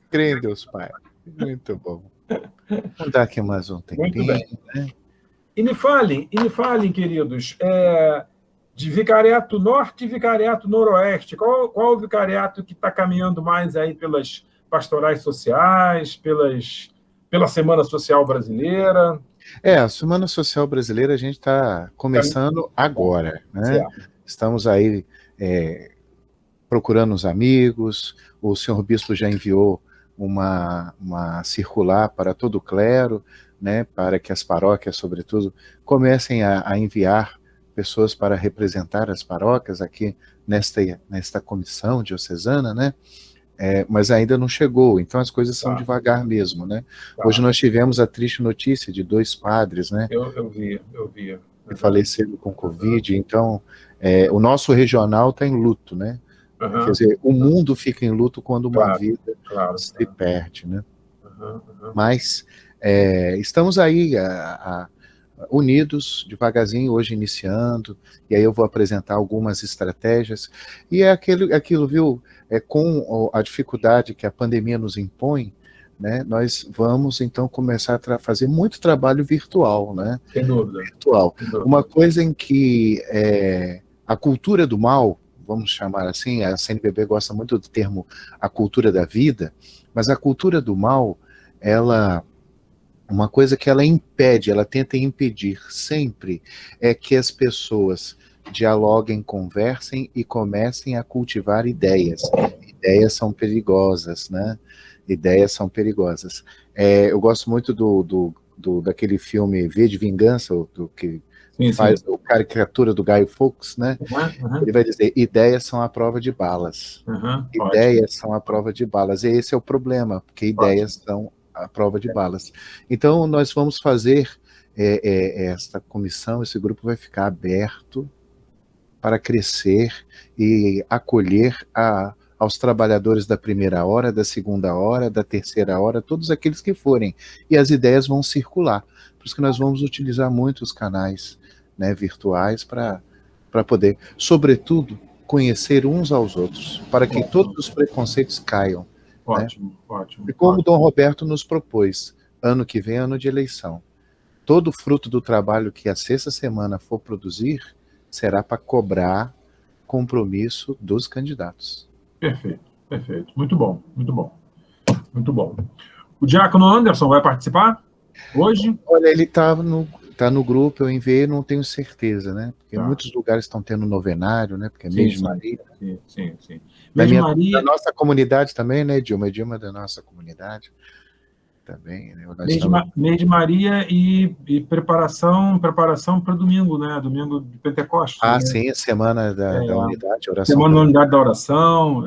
Creio em Deus Pai. Muito bom. Vamos dar aqui mais um tempinho. Muito bem. Né? E me falem, queridos, de vicariato norte e vicariato noroeste. Qual o vicariato que está caminhando mais aí pelas pastorais sociais, pela Semana Social Brasileira? A Semana Social Brasileira a gente está começando agora, né? Certo. Estamos aí procurando os amigos, o senhor bispo já enviou uma circular para todo o clero, né, para que as paróquias, sobretudo, comecem a enviar pessoas para representar as paróquias aqui nesta comissão diocesana, né? Mas ainda não chegou, então as coisas são devagar mesmo, né? Hoje nós tivemos a triste notícia de 2 padres, né? Eu vi. Que faleceram com Covid, então o nosso regional está em luto, né? Quer dizer, o mundo fica em luto quando uma vida se perde, né? Mas estamos aí unidos, devagarzinho, hoje iniciando, e aí eu vou apresentar algumas estratégias, e é aquilo, viu, com a dificuldade que a pandemia nos impõe, né, nós vamos, então, começar a fazer muito trabalho virtual, né? Sem dúvida. Virtual. Uma coisa em que a cultura do mal, vamos chamar assim, a CNBB gosta muito do termo a cultura da vida, mas a cultura do mal, uma coisa que ela impede, ela tenta impedir sempre, é que as pessoas dialoguem, conversem e comecem a cultivar ideias. Ideias são perigosas, né? Ideias são perigosas. Eu gosto muito daquele filme V de Vingança, que faz a caricatura do Guy Fawkes, né? Ele vai dizer, ideias são a prova de balas. Ideias são a prova de balas. E esse é o problema, porque ideias são a prova de balas. Então, nós vamos fazer esta comissão, esse grupo vai ficar aberto para crescer e acolher aos trabalhadores da primeira hora, da segunda hora, da terceira hora, todos aqueles que forem. E as ideias vão circular. Por isso que nós vamos utilizar muito os canais, né, virtuais para poder, sobretudo, conhecer uns aos outros, para que todos os preconceitos caiam. Ótimo. E como o Dom Roberto nos propôs, ano que vem é ano de eleição. Todo fruto do trabalho que a sexta semana for produzir será para cobrar compromisso dos candidatos. Perfeito. Muito bom. O diácono Anderson vai participar hoje? Olha, ele tá no grupo, eu enviei, não tenho certeza, né? Porque muitos lugares estão tendo novenário, né? Porque é mês de Maria. Sim. Da nossa comunidade também, né, Dilma? Dilma é da nossa comunidade também. Né? Mês de Maria e preparação para domingo, né? Domingo de Pentecostes. Né? Sim, a semana da unidade, oração. Semana da unidade da oração.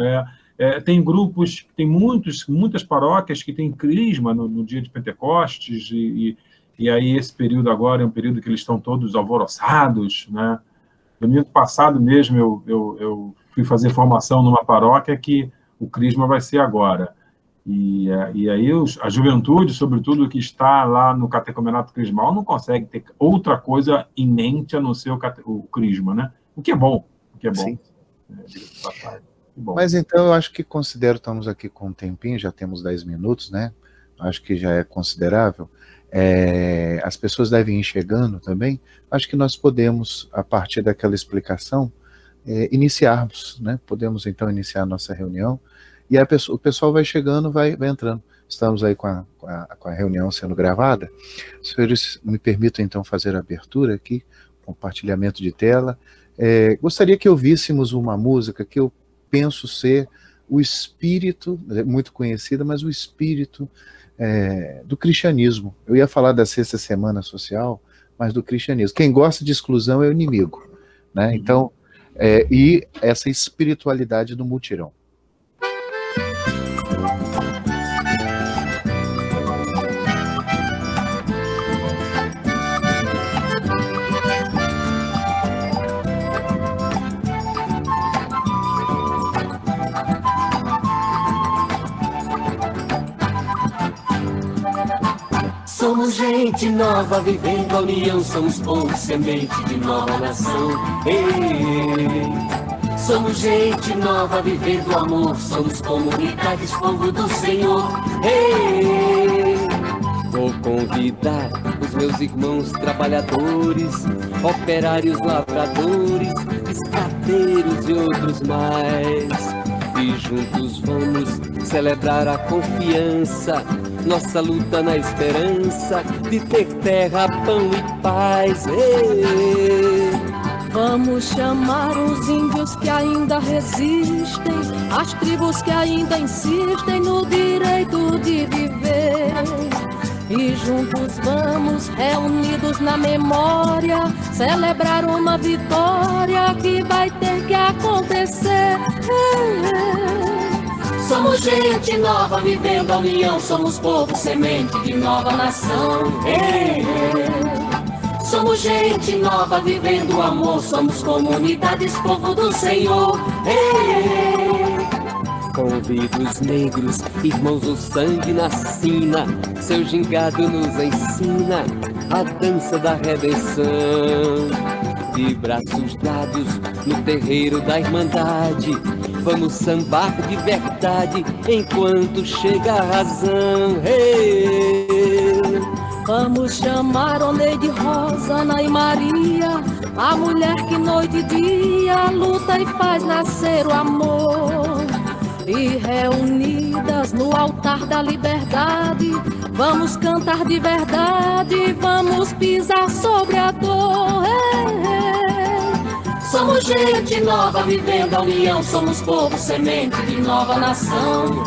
Tem grupos, tem muitas paróquias que têm crisma no dia de Pentecostes, e aí esse período agora é um período que eles estão todos alvoroçados, né? Domingo passado mesmo eu fui fazer formação numa paróquia que o crisma vai ser agora. E aí a juventude, sobretudo, que está lá no catecumenato crismal, não consegue ter outra coisa em mente a não ser o crisma, né? O que é bom. Sim. Mas então eu acho que estamos aqui com um tempinho, já temos 10 minutos, né? Acho que já é considerável. As pessoas devem ir chegando também. Acho que nós podemos, a partir daquela explicação, iniciarmos, né? Podemos então iniciar a nossa reunião. E o pessoal vai chegando, vai entrando. Estamos aí com a reunião sendo gravada. Se senhores me permitam, então, fazer a abertura aqui, compartilhamento de tela. Gostaria que ouvíssemos uma música que eu penso ser o espírito, muito conhecida, mas o espírito do cristianismo. Eu ia falar da sexta semana social, mas do cristianismo. Quem gosta de exclusão é o inimigo, né? Então, e essa espiritualidade do mutirão. Somos gente nova, vivendo a união, somos ponto, semente de nova nação. Ei, Somos gente nova vivendo o amor, somos comunidades, povo do Senhor. Hey! Vou convidar os meus irmãos trabalhadores, operários, lavradores, escateiros e outros mais. E juntos vamos celebrar a confiança, nossa luta na esperança de ter terra, pão e paz. Vamos chamar os índios que ainda resistem, as tribos que ainda insistem no direito de viver. E juntos vamos, reunidos na memória, celebrar uma vitória que vai ter que acontecer. Somos gente nova vivendo a união, somos povo semente de nova nação. Somos gente nova vivendo o amor, somos comunidades, povo do Senhor. Convido os negros, irmãos do sangue na sina, seu gingado nos ensina a dança da redenção. De braços dados no terreiro da irmandade, vamos sambar de verdade enquanto chega a razão. Vamos chamar Oneide, Rosa, Ana e Maria, a mulher que noite e dia luta e faz nascer o amor. E reunidas no altar da liberdade, vamos cantar de verdade, vamos pisar sobre a dor. Somos gente nova vivendo a união, somos povo semente de nova nação.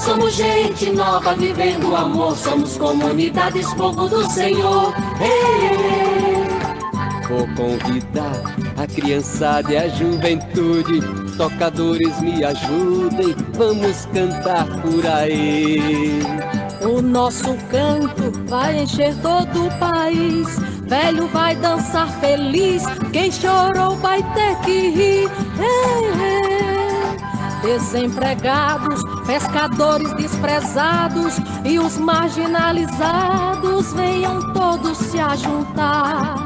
Somos gente nova vivendo o amor, somos comunidades, povo do Senhor. Vou convidar a criançada e a juventude, tocadores me ajudem, vamos cantar por aí. O nosso canto vai encher todo o país, velho vai dançar feliz, quem chorou vai ter que rir. Desempregados, pescadores desprezados e os marginalizados, venham todos se ajuntar.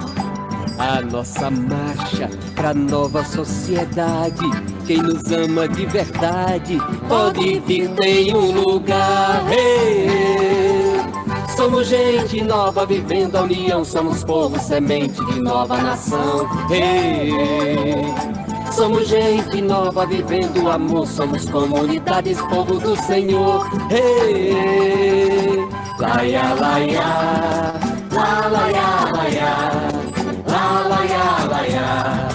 A nossa marcha pra nova sociedade, quem nos ama de verdade pode vir, tem um lugar. Somos gente nova vivendo a união, somos povo semente de nova nação. Somos gente nova vivendo o amor, somos comunidades, povo do Senhor. Laia, laia, la, laia, laia. La la ya la ya,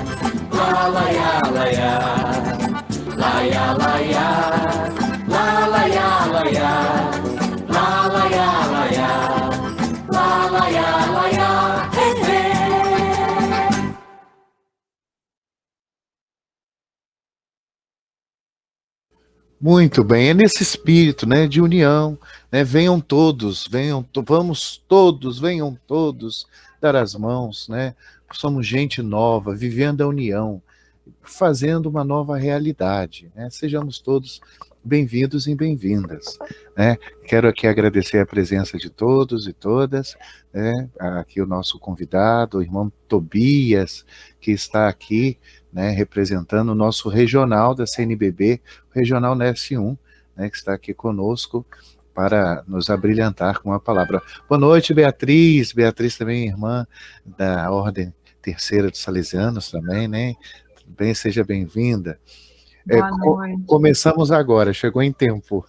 la la ya la ya, la ya la ya, la la ya la ya, la la ya la ya, la la ya la ya, hey, hey. Muito bem, é nesse espírito, né, de união, né, venham todos, vamos todos, venham todos dar as mãos, né, somos gente nova, vivendo a união, fazendo uma nova realidade, né, sejamos todos bem-vindos e bem-vindas, né, quero aqui agradecer a presença de todos e todas, né, aqui o nosso convidado, o irmão Tobias, que está aqui, né, representando o nosso regional da CNBB, o regional NES1, né, que está aqui conosco para nos abrilhantar com a palavra. Boa noite, Beatriz. Beatriz também irmã da Ordem Terceira dos Salesianos também, né? Bem, seja bem-vinda. Boa noite. Começamos agora, chegou em tempo.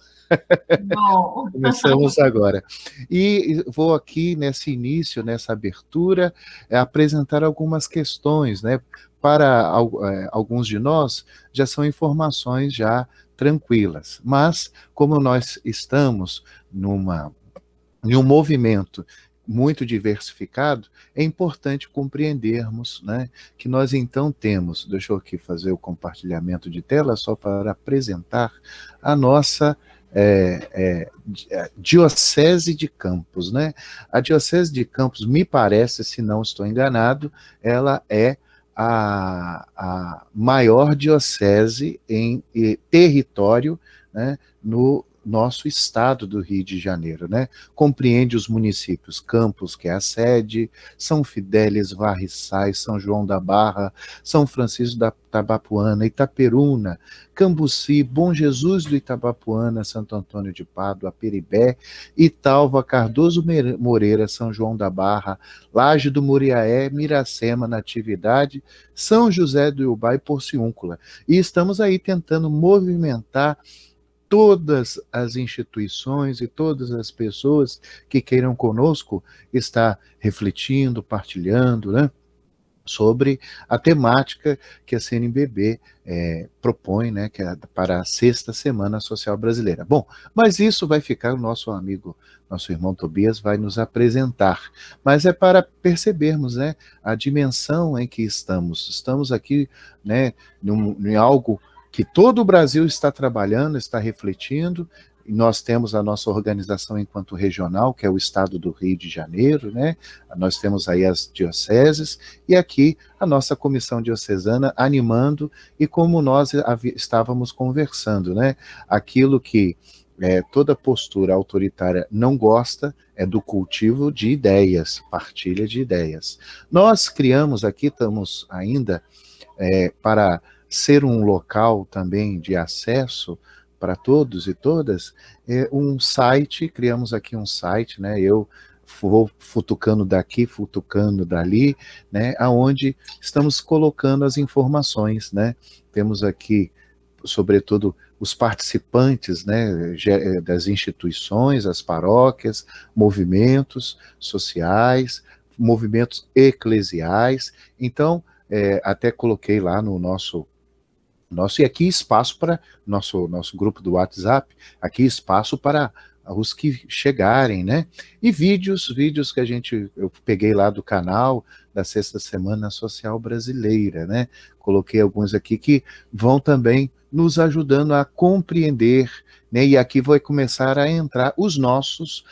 Bom. Começamos agora. E vou aqui, nesse início, nessa abertura, apresentar algumas questões, né? Para alguns de nós, já são informações já tranquilas. Mas, como nós estamos em um movimento muito diversificado, é importante compreendermos, né, que nós então temos, deixa eu aqui fazer o compartilhamento de tela, só para apresentar a nossa Diocese de Campos, né? A Diocese de Campos, me parece, se não estou enganado, ela é a maior diocese em território, né, nosso estado do Rio de Janeiro, né? Compreende os municípios Campos, que é a sede, São Fidélis, Varriçais, São João da Barra, São Francisco da Itabapuana, Itaperuna, Cambuci, Bom Jesus do Itabapuana, Santo Antônio de Pádua, Peribé, Italva, Cardoso Moreira, São João da Barra, Laje do Muriaé, Miracema, Natividade, São José do Iubá e Porciúncula. E estamos aí tentando movimentar todas as instituições e todas as pessoas que queiram conosco estar refletindo, partilhando, né, sobre a temática que a CNBB propõe, né, que é para a 6ª Semana Social Brasileira. Bom, mas isso vai ficar, o nosso amigo, nosso irmão Tobias vai nos apresentar, mas é para percebermos, né, a dimensão em que estamos. Estamos aqui, né, em algo que todo o Brasil está trabalhando, está refletindo. E nós temos a nossa organização enquanto regional, que é o Estado do Rio de Janeiro, né? Nós temos aí as dioceses, e aqui a nossa comissão diocesana animando, e como nós estávamos conversando, né? Aquilo que toda postura autoritária não gosta é do cultivo de ideias, partilha de ideias. Nós criamos aqui, estamos ainda para ser um local também de acesso para todos e todas, um site, criamos aqui um site, né, eu vou futucando daqui, futucando dali, né, aonde estamos colocando as informações, né, temos aqui, sobretudo, os participantes, né, das instituições, as paróquias, movimentos sociais, movimentos eclesiais, então, até coloquei lá no nosso, e aqui espaço para nosso grupo do WhatsApp, aqui espaço para os que chegarem, né? E vídeos que eu peguei lá do canal da 6ª Semana Social Brasileira, né? Coloquei alguns aqui que vão também nos ajudando a compreender, né? E aqui vai começar a entrar os nossos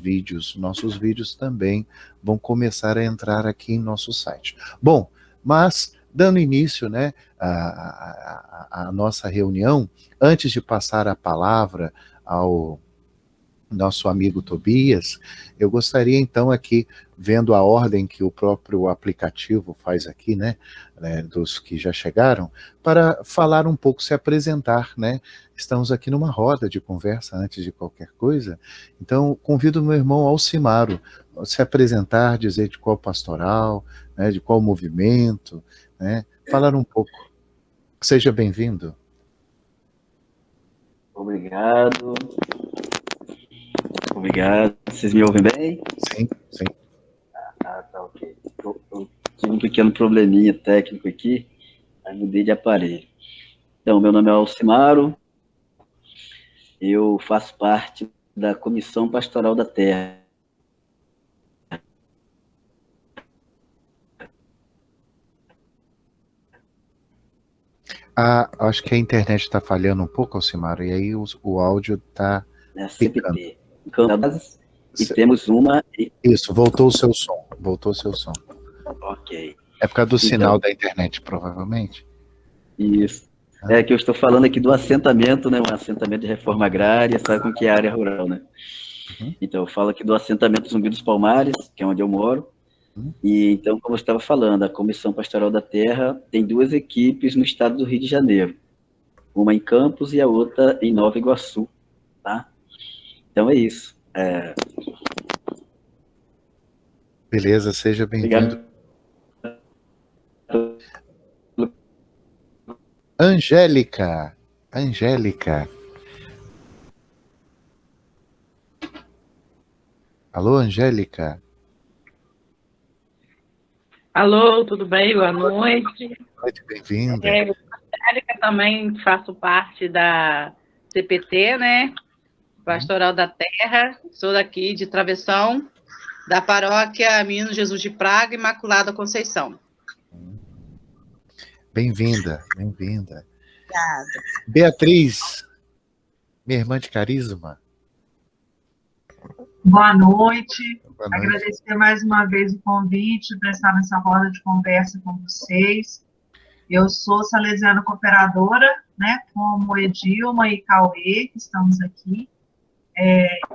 vídeos. Nossos vídeos também vão começar a entrar aqui em nosso site. Bom, mas dando início, né, a nossa reunião, antes de passar a palavra ao nosso amigo Tobias, eu gostaria então aqui, vendo a ordem que o próprio aplicativo faz aqui, né, dos que já chegaram, para falar um pouco, se apresentar, né, estamos aqui numa roda de conversa antes de qualquer coisa, então convido o meu irmão Alcimaro a se apresentar, dizer de qual pastoral, né, de qual movimento, né, falar um pouco. Seja bem-vindo. Obrigado. Vocês me ouvem bem? Sim, sim. Ah, tá, ok. Eu tive um pequeno probleminha técnico aqui, aí mudei de aparelho. Então, meu nome é Alcimaro, eu faço parte da Comissão Pastoral da Terra. Acho que a internet está falhando um pouco, Alcimaro, e aí o áudio está picando. CPT. E temos uma... Isso, voltou o seu som. Ok. É por causa do sinal da internet, provavelmente. Isso. É que eu estou falando aqui do assentamento, né? Um assentamento de reforma agrária, sabe como que é a área rural, né? Uhum. Então, eu falo aqui do assentamento Zumbi dos Palmares, que é onde eu moro. E então, como eu estava falando, a Comissão Pastoral da Terra tem 2 equipes no estado do Rio de Janeiro. Uma em Campos e a outra em Nova Iguaçu, tá? Então é isso. Beleza, seja bem-vindo. Angélica. Alô, Angélica. Alô, tudo bem? Boa noite. Muito bem-vinda. Eu também faço parte da CPT, né? Pastoral da Terra. Sou daqui de Travessão, da paróquia Menino Jesus de Praga, Imaculada Conceição. Bem-vinda. Obrigada. Beatriz, minha irmã de carisma. Boa noite. Boa noite. Agradecer mais uma vez o convite para estar nessa roda de conversa com vocês. Eu sou salesiana cooperadora, né, como Edilma e Cauê, que estamos aqui,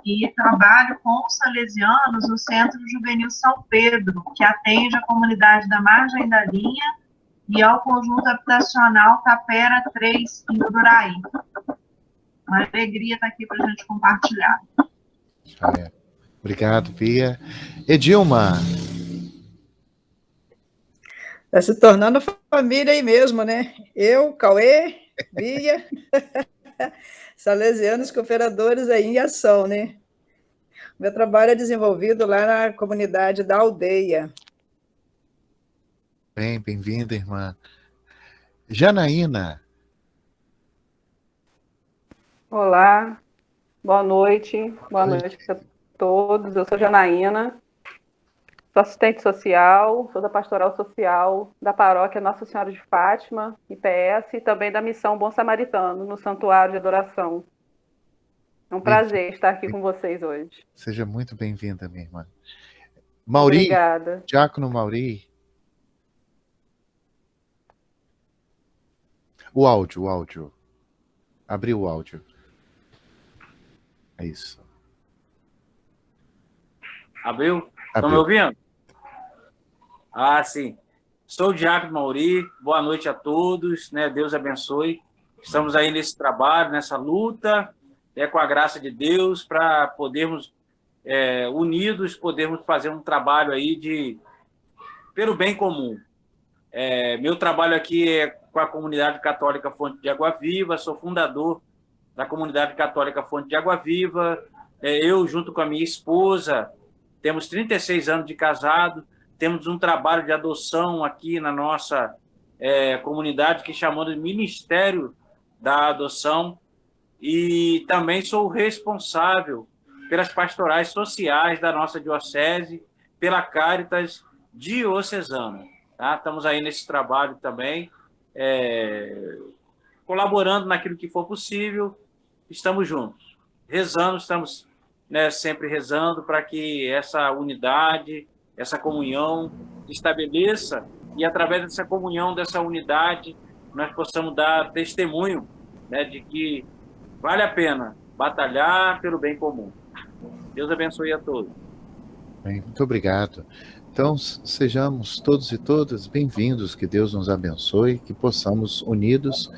e trabalho com os salesianos no Centro Juvenil São Pedro, que atende a comunidade da Margem da Linha e ao conjunto habitacional Tapera 3, em Uduraí. Uma alegria estar aqui para a gente compartilhar. Obrigado, Bia. Edilma. Está se tornando família aí mesmo, né? Eu, Cauê, Bia, salesianos cooperadores aí em ação, né? Meu trabalho é desenvolvido lá na comunidade da aldeia. Bem-vinda, irmã. Janaína. Olá, boa noite para todos. Eu sou Janaína, sou assistente social, sou da Pastoral Social da Paróquia Nossa Senhora de Fátima, IPS, e também da Missão Bom Samaritano, no Santuário de Adoração. É um prazer estar aqui com vocês hoje. Seja muito bem-vinda, minha irmã. Mauri. Obrigada. Diácono Mauri. O áudio. Abriu o áudio. É isso. Abriu? Estão me ouvindo? Ah, sim. Sou o Diácono Mauri. Boa noite a todos, né? Deus abençoe. Estamos aí nesse trabalho, nessa luta, com a graça de Deus, para podermos, unidos, podermos fazer um trabalho aí pelo bem comum. Meu trabalho aqui é com a Comunidade Católica Fonte de Água Viva, sou fundador da Comunidade Católica Fonte de Água Viva. Eu, junto com a minha esposa, temos 36 anos de casado, temos um trabalho de adoção aqui na nossa comunidade, que chamamos de Ministério da Adoção, e também sou responsável pelas pastorais sociais da nossa diocese, pela Caritas Diocesana. Tá? Estamos aí nesse trabalho também, colaborando naquilo que for possível, estamos juntos, rezando, estamos sempre rezando para que essa unidade, essa comunhão se estabeleça, e através dessa comunhão, dessa unidade, nós possamos dar testemunho, de que vale a pena batalhar pelo bem comum. Deus abençoe a todos. Bem, muito obrigado. Então, sejamos todos e todas bem-vindos, que Deus nos abençoe, que possamos, unidos,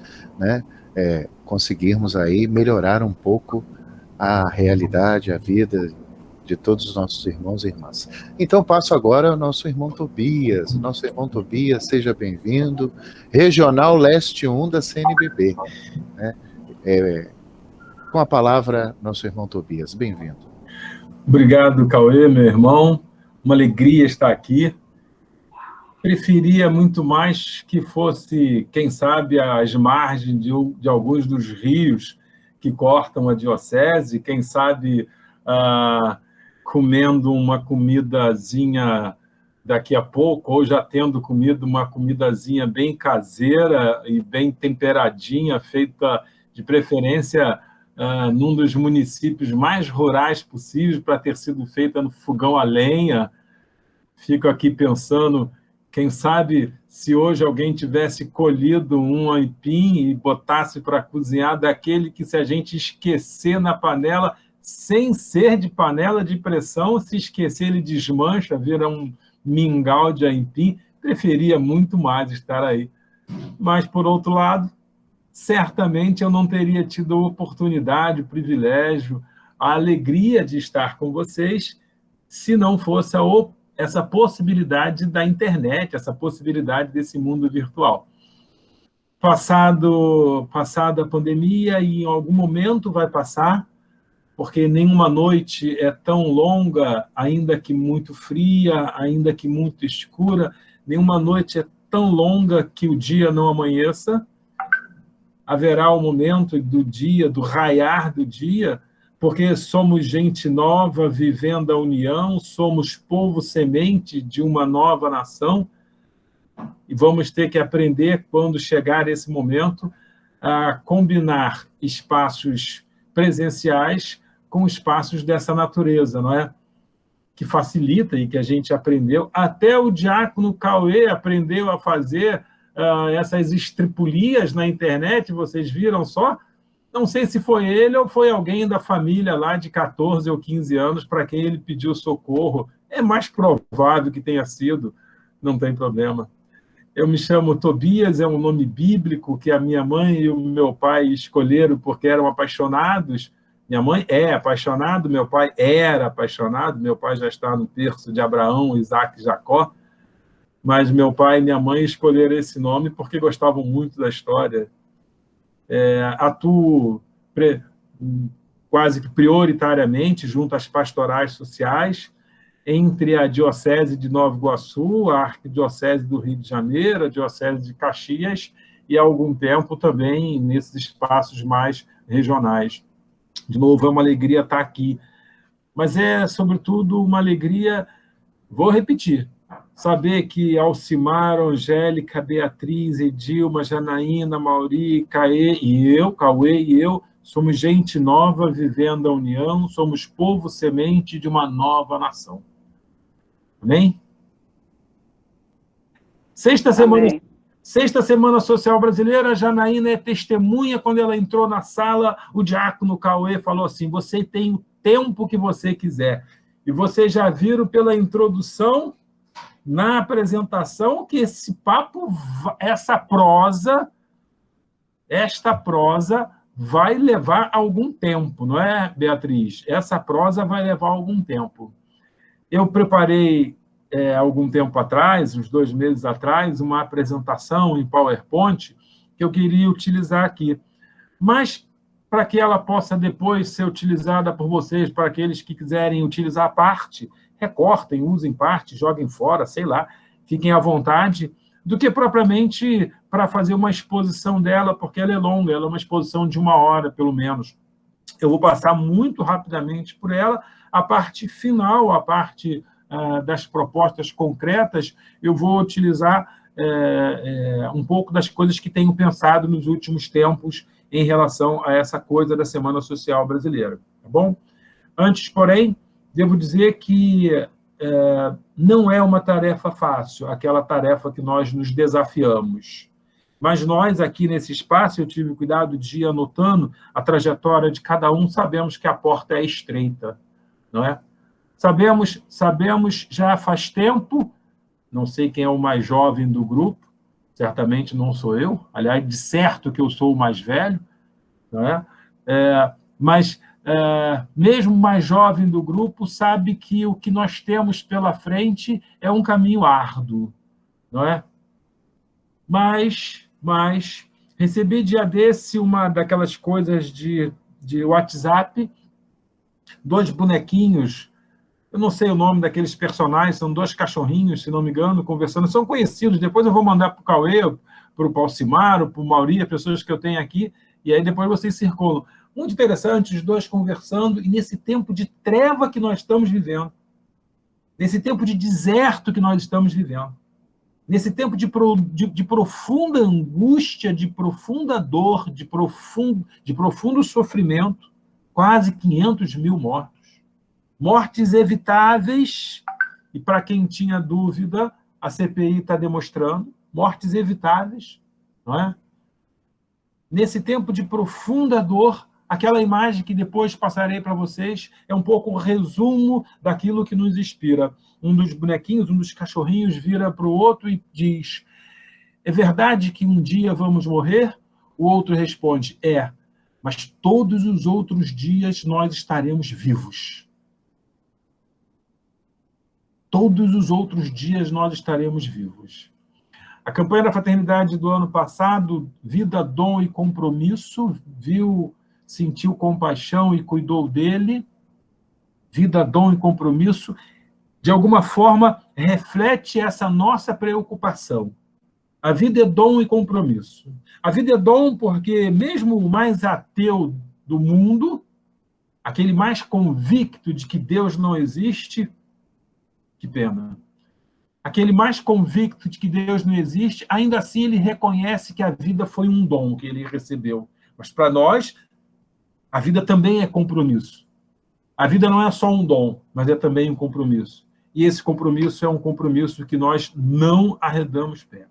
conseguirmos aí melhorar um pouco a realidade, a vida de todos os nossos irmãos e irmãs. Então, passo agora ao nosso irmão Tobias. Nosso irmão Tobias, seja bem-vindo. Regional Leste 1 da CNBB. Com a palavra, nosso irmão Tobias. Bem-vindo. Obrigado, Cauê, meu irmão. Uma alegria estar aqui. Preferia muito mais que fosse, quem sabe, às margens de alguns dos rios que cortam a diocese, quem sabe comendo uma comidazinha daqui a pouco, ou já tendo comido uma comidazinha bem caseira e bem temperadinha, feita de preferência num dos municípios mais rurais possíveis, para ter sido feita no fogão a lenha. Fico aqui pensando, quem sabe, se hoje alguém tivesse colhido um aipim e botasse para cozinhar, daquele que, se a gente esquecer na panela, sem ser de panela de pressão, se esquecer ele desmancha, vira um mingau de aipim. Preferia muito mais estar aí. Mas, por outro lado, certamente eu não teria tido a oportunidade, o privilégio, a alegria de estar com vocês, se não fosse essa possibilidade da internet, essa possibilidade desse mundo virtual. Passada a pandemia, e em algum momento vai passar, porque nenhuma noite é tão longa, ainda que muito fria, ainda que muito escura, nenhuma noite é tão longa que o dia não amanheça. Haverá o momento do dia, do raiar do dia, porque somos gente nova vivendo a união, somos povo semente de uma nova nação, e vamos ter que aprender, quando chegar esse momento, a combinar espaços presenciais com espaços dessa natureza, não é? Que facilita e que a gente aprendeu. Até o diácono Cauê aprendeu a fazer essas estripulias na internet, vocês viram só? Não sei se foi ele ou foi alguém da família lá de 14 ou 15 anos para quem ele pediu socorro. É mais provável que tenha sido, não tem problema. Eu me chamo Tobias, é um nome bíblico que a minha mãe e o meu pai escolheram porque eram apaixonados. Minha mãe é apaixonada, meu pai era apaixonado, meu pai já está no terço de Abraão, Isaac e Jacó, mas meu pai e minha mãe escolheram esse nome porque gostavam muito da história. Atuo quase que prioritariamente junto às pastorais sociais, entre a Diocese de Nova Iguaçu, a Arquidiocese do Rio de Janeiro, a Diocese de Caxias, e há algum tempo também nesses espaços mais regionais. De novo, é uma alegria estar aqui. Mas é, sobretudo, uma alegria, vou repetir, saber que Alcimar, Angélica, Beatriz, Edilma, Janaína, Mauri, Cauê e eu, somos gente nova vivendo a união, somos povo semente de uma nova nação. Amém? Sexta Semana Social Brasileira, a Janaína é testemunha. Quando ela entrou na sala, o diácono Cauê falou assim: você tem o tempo que você quiser. E vocês já viram pela introdução, na apresentação, que esse papo, esta prosa vai levar algum tempo, não é, Beatriz? Essa prosa vai levar algum tempo. Eu preparei, algum tempo atrás, uns 2 meses atrás, uma apresentação em PowerPoint que eu queria utilizar aqui. Mas, para que ela possa depois ser utilizada por vocês, para aqueles que quiserem utilizar a parte, recortem, usem parte, joguem fora, sei lá, fiquem à vontade, do que propriamente para fazer uma exposição dela, porque ela é longa, ela é uma exposição de 1 hora, pelo menos. Eu vou passar muito rapidamente por ela. A parte final, a parte das propostas concretas, eu vou utilizar um pouco das coisas que tenho pensado nos últimos tempos em relação a essa coisa da Semana Social Brasileira. Tá bom? Antes, porém, devo dizer que não é uma tarefa fácil, aquela tarefa que nós nos desafiamos. Mas nós, aqui nesse espaço, eu tive cuidado de ir anotando a trajetória de cada um, sabemos que a porta é estreita, não é? Sabemos já faz tempo, não sei quem é o mais jovem do grupo, certamente não sou eu, aliás, de certo que eu sou o mais velho, não é? Mas mesmo o mais jovem do grupo sabe que o que nós temos pela frente é um caminho árduo, não é? Mas recebi dia desse uma daquelas coisas de WhatsApp, 2 bonequinhos, eu não sei o nome daqueles personagens, são 2 cachorrinhos, se não me engano, conversando, são conhecidos, depois eu vou mandar para o Cauê, para o Alcimar, para o Mauri, as pessoas que eu tenho aqui, e aí depois vocês circulam. Muito interessante, os 2 conversando, e nesse tempo de treva que nós estamos vivendo, nesse tempo de deserto que nós estamos vivendo, nesse tempo de profunda angústia, de profunda dor, de profundo sofrimento, quase 500 mil mortos. Mortes evitáveis, e para quem tinha dúvida, a CPI está demonstrando, mortes evitáveis, não é? Nesse tempo de profunda dor, aquela imagem que depois passarei para vocês é um pouco o resumo daquilo que nos inspira. Um dos bonequinhos, um dos cachorrinhos vira para o outro e diz: é verdade que um dia vamos morrer? O outro responde: é, mas todos os outros dias nós estaremos vivos. Todos os outros dias nós estaremos vivos. A campanha da fraternidade do ano passado, Vida, Dom e Compromisso, sentiu compaixão e cuidou dele. Vida, Dom e Compromisso, de alguma forma, reflete essa nossa preocupação. A vida é dom e compromisso. A vida é dom porque mesmo o mais ateu do mundo, aquele mais convicto de que Deus não existe, que pena. Aquele mais convicto de que Deus não existe, ainda assim ele reconhece que a vida foi um dom que ele recebeu. Mas para nós, a vida também é compromisso. A vida não é só um dom, mas é também um compromisso. E esse compromisso é um compromisso que nós não arredamos pé.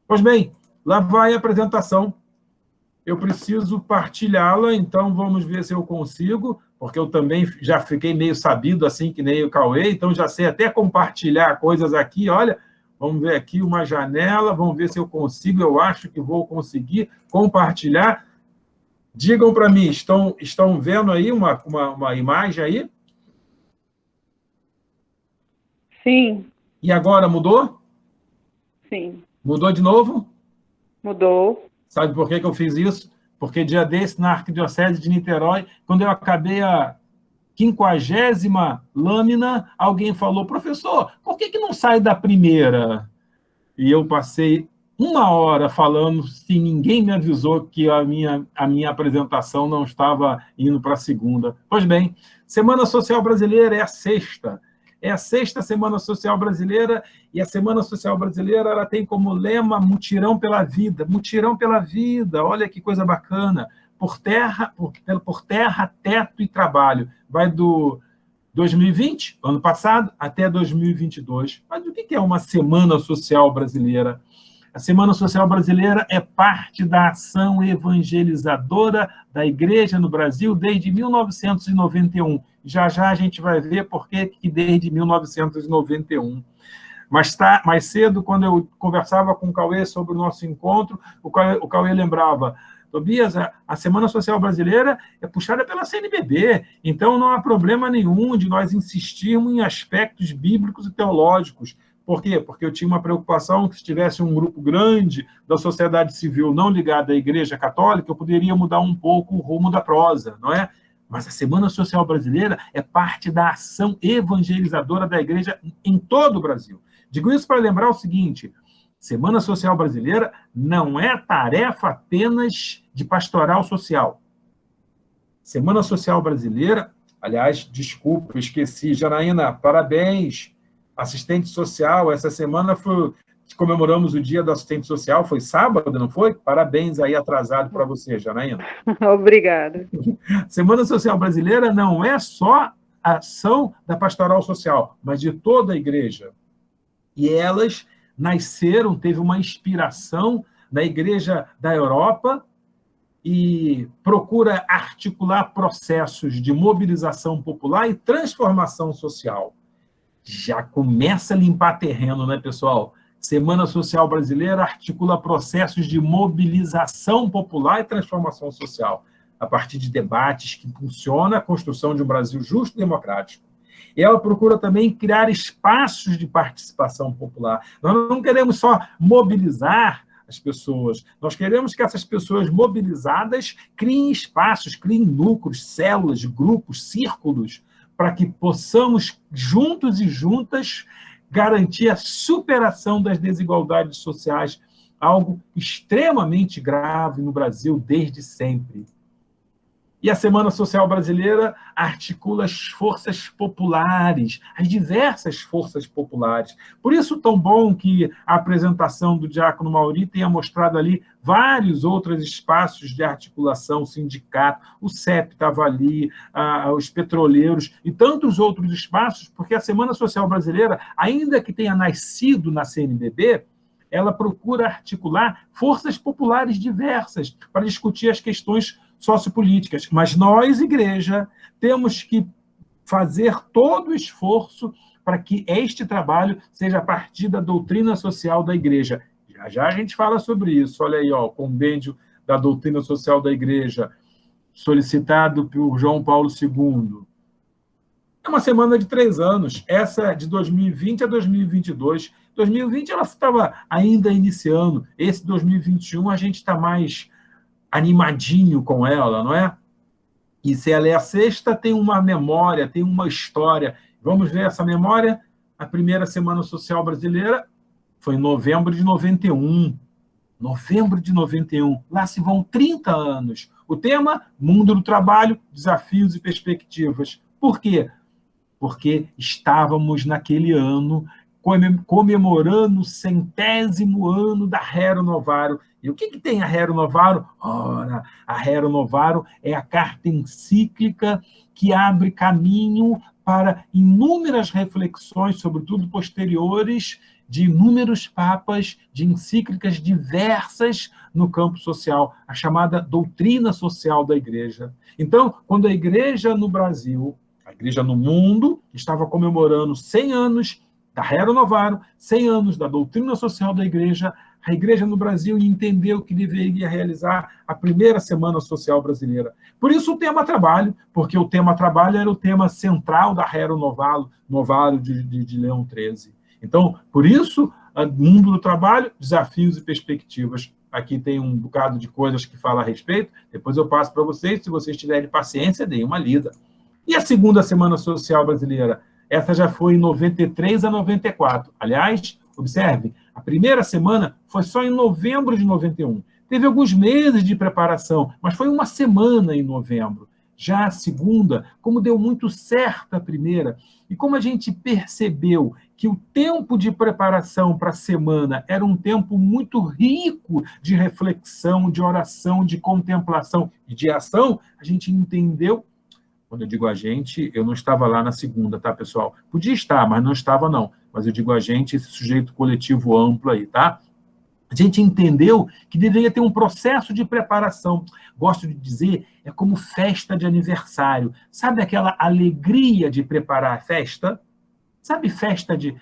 Pois bem, lá vai a apresentação. Eu preciso partilhá-la, então vamos ver se eu consigo, porque eu também já fiquei meio sabido, assim que nem o Cauê, então já sei até compartilhar coisas aqui. Olha, vamos ver aqui uma janela, vamos ver se eu consigo, eu acho que vou conseguir compartilhar. Digam para mim, estão vendo aí uma imagem aí? Sim. E agora mudou? Sim. Mudou de novo? Mudou. Sabe por que eu fiz isso? Porque dia desse, na Arquidiocese de Niterói, quando eu acabei a 50ª lâmina, alguém falou, professor, por que não sai da primeira? E eu passei 1 hora falando, se ninguém me avisou que a minha apresentação não estava indo para a segunda. Pois bem, Semana Social Brasileira é a 6ª. É a 6ª Semana Social Brasileira, e a Semana Social Brasileira ela tem como lema Mutirão pela Vida. Mutirão pela Vida, olha que coisa bacana. Por terra, teto e trabalho. Vai do 2020, ano passado, até 2022. Mas o que é uma Semana Social Brasileira? A Semana Social Brasileira é parte da ação evangelizadora da Igreja no Brasil desde 1991. Já a gente vai ver por que desde 1991. Mais cedo, quando eu conversava com o Cauê sobre o nosso encontro, o Cauê lembrava, Tobias, a Semana Social Brasileira é puxada pela CNBB, então não há problema nenhum de nós insistirmos em aspectos bíblicos e teológicos. Por quê? Porque eu tinha uma preocupação que se tivesse um grupo grande da sociedade civil não ligada à Igreja Católica, eu poderia mudar um pouco o rumo da prosa, não é? Mas a Semana Social Brasileira é parte da ação evangelizadora da Igreja em todo o Brasil. Digo isso para lembrar o seguinte, Semana Social Brasileira não é tarefa apenas de pastoral social. Semana Social Brasileira, aliás, desculpa, esqueci, Janaína, parabéns, assistente social, essa semana comemoramos o dia do assistente social, foi sábado, não foi? Parabéns aí, atrasado para você, Janaína. Obrigada. Semana Social Brasileira não é só a ação da pastoral social, mas de toda a igreja. E elas nasceram, teve uma inspiração da Igreja da Europa e procura articular processos de mobilização popular e transformação social. Já começa a limpar terreno, né, pessoal? Semana Social Brasileira articula processos de mobilização popular e transformação social, a partir de debates que impulsionam a construção de um Brasil justo e democrático. E ela procura também criar espaços de participação popular. Nós não queremos só mobilizar as pessoas, nós queremos que essas pessoas mobilizadas criem espaços, criem núcleos, células, grupos, círculos, para que possamos, juntos e juntas, garantir a superação das desigualdades sociais, algo extremamente grave no Brasil desde sempre. E a Semana Social Brasileira articula as forças populares, as diversas forças populares. Por isso, tão bom que a apresentação do Diácono Mauri tenha mostrado ali vários outros espaços de articulação, o sindicato, o CEP estava ali, os petroleiros e tantos outros espaços, porque a Semana Social Brasileira, ainda que tenha nascido na CNBB, ela procura articular forças populares diversas para discutir as questões sociopolíticas. Mas nós, igreja, temos que fazer todo o esforço para que este trabalho seja a partir da doutrina social da igreja. Já a gente fala sobre isso. Olha aí, ó, o compêndio da doutrina social da igreja, solicitado por João Paulo II. É uma semana de 3 anos. Essa de 2020 a 2022. 2020 ela estava ainda iniciando. Esse 2021 a gente está mais animadinho com ela, não é? E se ela é a 6ª, tem uma memória, tem uma história. Vamos ver essa memória? A primeira Semana Social Brasileira foi em novembro de 91. Novembro de 91. Lá se vão 30 anos. O tema, Mundo do Trabalho, Desafios e Perspectivas. Por quê? Porque estávamos naquele ano comemorando o 100º ano da Rero Novaro. E o que tem a Rero Novaro? Ora, a Rero Novaro é a carta encíclica que abre caminho para inúmeras reflexões, sobretudo posteriores, de inúmeros papas, de encíclicas diversas no campo social, a chamada doutrina social da Igreja. Então, quando a Igreja no Brasil, a Igreja no mundo, estava comemorando 100 anos da Rerum Novarum, 100 anos da doutrina social da Igreja, a Igreja no Brasil entendeu que deveria realizar a primeira Semana Social Brasileira. Por isso o tema trabalho, porque o tema trabalho era o tema central da Rerum Novarum de Leão XIII. Então, por isso, mundo do trabalho, desafios e perspectivas. Aqui tem um bocado de coisas que fala a respeito, depois eu passo para vocês, se vocês tiverem paciência, deem uma lida. E a segunda Semana Social Brasileira? Essa já foi em 93 a 94. Aliás, observem, a primeira semana foi só em novembro de 91. Teve alguns meses de preparação, mas foi uma semana em novembro. Já a segunda, como deu muito certo a primeira, e como a gente percebeu que o tempo de preparação para a semana era um tempo muito rico de reflexão, de oração, de contemplação e de ação, a gente entendeu. Quando eu digo a gente, eu não estava lá na segunda, tá, pessoal? Podia estar, mas não estava, não. Mas eu digo a gente, esse sujeito coletivo amplo aí, tá? A gente entendeu que deveria ter um processo de preparação. Gosto de dizer, é como festa de aniversário. Sabe aquela alegria de preparar a festa? Sabe festa de,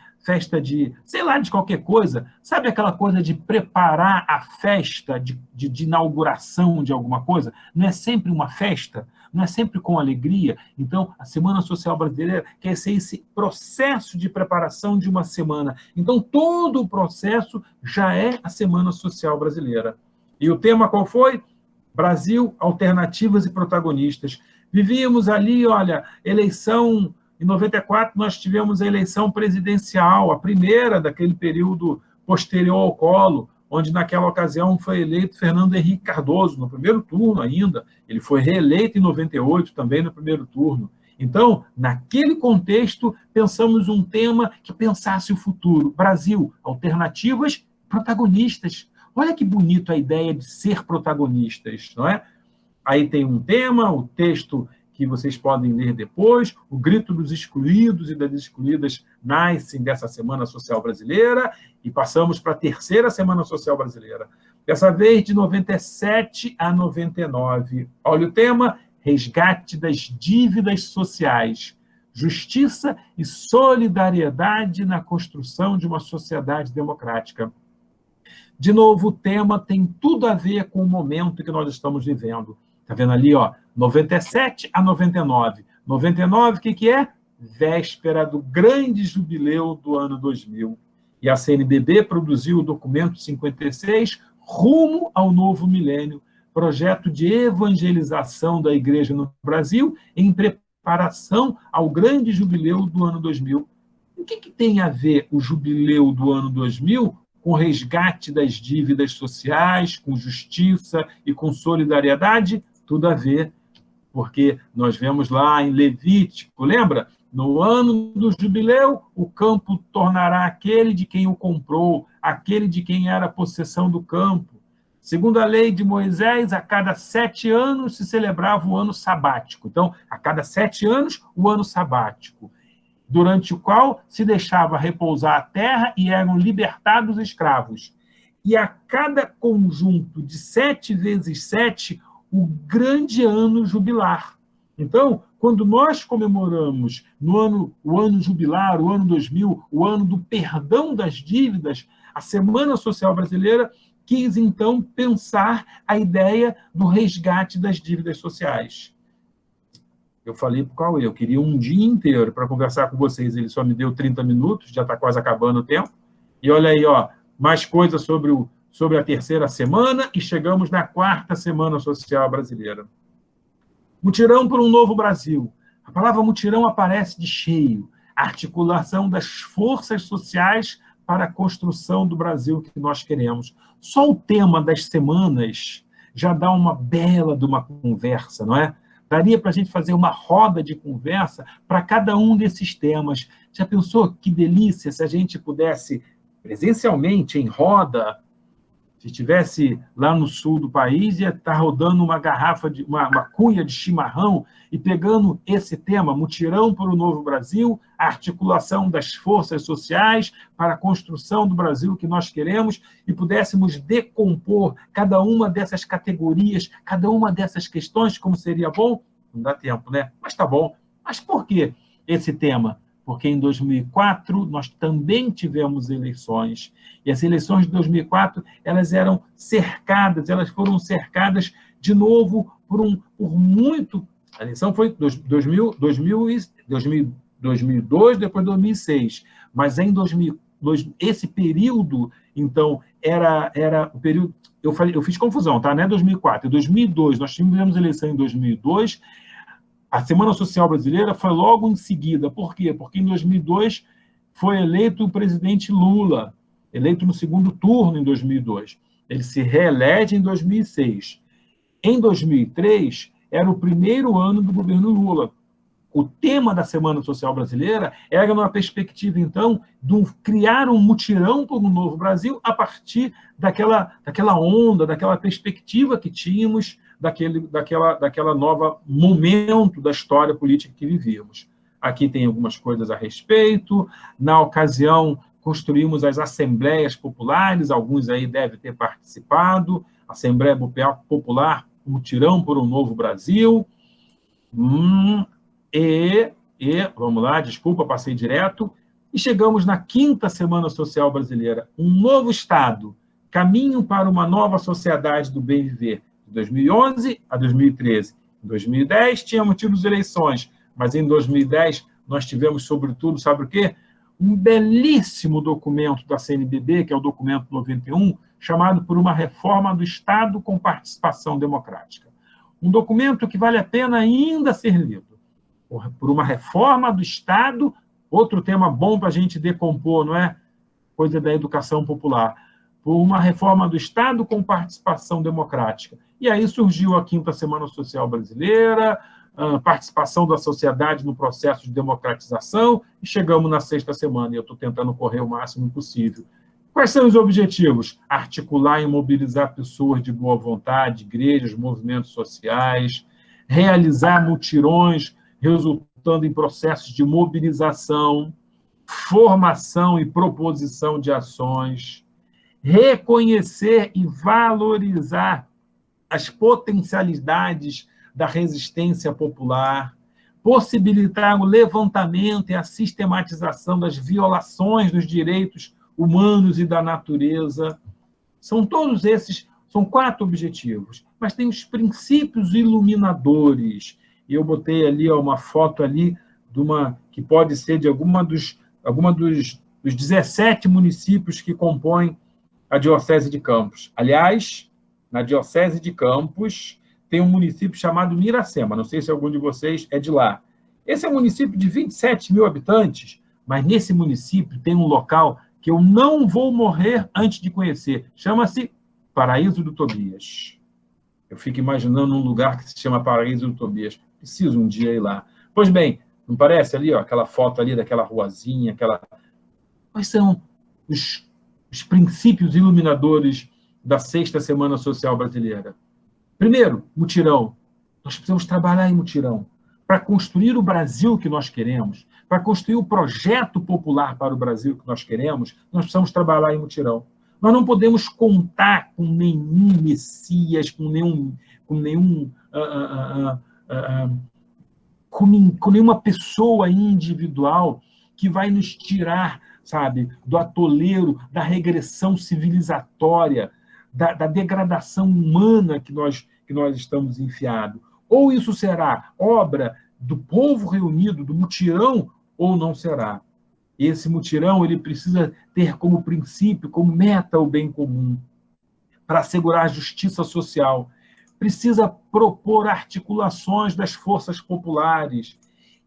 sei lá, de qualquer coisa? Sabe aquela coisa de preparar a festa de inauguração de alguma coisa? Não é sempre uma festa? Não é sempre com alegria? Então, a Semana Social Brasileira quer ser esse processo de preparação de uma semana. Então, todo o processo já é a Semana Social Brasileira. E o tema qual foi? Brasil, alternativas e protagonistas. Vivíamos ali, olha, eleição... Em 94, nós tivemos a eleição presidencial, a primeira daquele período posterior ao Collor, onde naquela ocasião foi eleito Fernando Henrique Cardoso, no primeiro turno ainda. Ele foi reeleito em 98, também no primeiro turno. Então, naquele contexto, pensamos um tema que pensasse o futuro. Brasil, alternativas, protagonistas. Olha que bonito a ideia de ser protagonistas, não é? Aí tem um tema, o texto que vocês podem ler depois, o grito dos excluídos e das excluídas nascem dessa Semana Social Brasileira, e passamos para a terceira Semana Social Brasileira. Dessa vez, de 97 a 99. Olha o tema, resgate das dívidas sociais, justiça e solidariedade na construção de uma sociedade democrática. De novo, o tema tem tudo a ver com o momento que nós estamos vivendo. Está vendo ali, ó, 97 a 99. 99, o que é? Véspera do grande jubileu do ano 2000. E a CNBB produziu o documento 56, Rumo ao Novo Milênio, projeto de evangelização da Igreja no Brasil em preparação ao grande jubileu do ano 2000. O que tem a ver o jubileu do ano 2000 com o resgate das dívidas sociais, com justiça e com solidariedade? Tudo a ver, porque nós vemos lá em Levítico, lembra? No ano do jubileu, o campo tornará aquele de quem o comprou, aquele de quem era a possessão do campo. Segundo a lei de Moisés, a cada 7 anos se celebrava o ano sabático. Então, a cada 7 anos, o ano sabático, durante o qual se deixava repousar a terra e eram libertados escravos. E a cada conjunto de 7 vezes 7, o grande ano jubilar. Então, quando nós comemoramos o ano jubilar, o ano 2000, o ano do perdão das dívidas, a Semana Social Brasileira quis, então, pensar a ideia do resgate das dívidas sociais. Eu falei para o Cauê, eu queria um dia inteiro para conversar com vocês, ele só me deu 30 minutos, já está quase acabando o tempo. E olha aí, ó, mais coisas sobre a terceira semana, e chegamos na quarta Semana Social Brasileira. Mutirão por um novo Brasil. A palavra mutirão aparece de cheio. A articulação das forças sociais para a construção do Brasil que nós queremos. Só o tema das semanas já dá uma bela de uma conversa, não é? Daria para a gente fazer uma roda de conversa para cada um desses temas. Já pensou que delícia se a gente pudesse, presencialmente, em roda, Se estivesse lá no sul do país, ia estar rodando uma garrafa, uma cunha de chimarrão e pegando esse tema, mutirão para o novo Brasil, a articulação das forças sociais para a construção do Brasil que nós queremos, e pudéssemos decompor cada uma dessas categorias, cada uma dessas questões, como seria bom. Não dá tempo, né? Mas tá bom. Mas por que esse tema? Porque em 2004 nós também tivemos eleições, e as eleições de 2004 elas foram cercadas de novo por muito. A eleição foi 2002, depois 2006, mas em esse período, então, era o período. Eu fiz confusão, tá? Não é 2004, é 2002. Nós tivemos eleição em 2002. A Semana Social Brasileira foi logo em seguida. Por quê? Porque em 2002 foi eleito o presidente Lula, eleito no segundo turno em 2002. Ele se reelege em 2006. Em 2003, era o primeiro ano do governo Lula. O tema da Semana Social Brasileira era uma perspectiva, então, de criar um mutirão para o novo Brasil a partir daquela onda, daquela perspectiva que tínhamos, daquela nova momento da história política que vivíamos. Aqui tem algumas coisas a respeito. Na ocasião, construímos as assembleias populares, alguns aí devem ter participado, Assembleia Popular, Mutirão por um Novo Brasil, vamos lá, desculpa, passei direto, e chegamos na 5ª Semana Social Brasileira, um novo Estado, caminho para uma nova sociedade do bem viver, de 2011 a 2013. Em 2010, tínhamos tido eleições, mas em 2010 nós tivemos, sobretudo, sabe o quê? Um belíssimo documento da CNBB, que é o documento 91, chamado Por uma Reforma do Estado com Participação Democrática. Um documento que vale a pena ainda ser lido. Por uma reforma do Estado, outro tema bom para a gente decompor, não é? Coisa da educação popular. Por uma reforma do Estado com participação democrática. E aí surgiu a 5ª Semana Social Brasileira, a participação da sociedade no processo de democratização, e chegamos na 6ª semana, e eu estou tentando correr o máximo possível. Quais são os objetivos? Articular e mobilizar pessoas de boa vontade, igrejas, movimentos sociais, realizar mutirões, resultando em processos de mobilização, formação e proposição de ações, reconhecer e valorizar as potencialidades da resistência popular, possibilitar o levantamento e a sistematização das violações dos direitos humanos e da natureza. São todos esses, são 4 objetivos, mas tem os princípios iluminadores. E eu botei ali uma foto ali de que pode ser de alguma dos 17 municípios que compõem a Diocese de Campos. Aliás, na Diocese de Campos tem um município chamado Miracema, não sei se algum de vocês é de lá. Esse é um município de 27 mil habitantes, mas nesse município tem um local que eu não vou morrer antes de conhecer. Chama-se Paraíso do Tobias. Eu fico imaginando um lugar que se chama Paraíso do Tobias. Preciso um dia ir lá. Pois bem, não parece ali, aquela foto ali daquela ruazinha, Quais são os princípios iluminadores da 6ª Semana Social Brasileira? Primeiro, mutirão. Nós precisamos trabalhar em mutirão para construir o Brasil que nós queremos, para construir o projeto popular para o Brasil que nós queremos, nós precisamos trabalhar em mutirão. Nós não podemos contar com nenhum messias, com nenhuma pessoa individual que vai nos tirar, sabe, do atoleiro, da regressão civilizatória, da degradação humana que nós estamos enfiados. Ou isso será obra do povo reunido, do mutirão, ou não será. Esse mutirão ele precisa ter como princípio, como meta, o bem comum, para assegurar a justiça social. Precisa propor articulações das forças populares.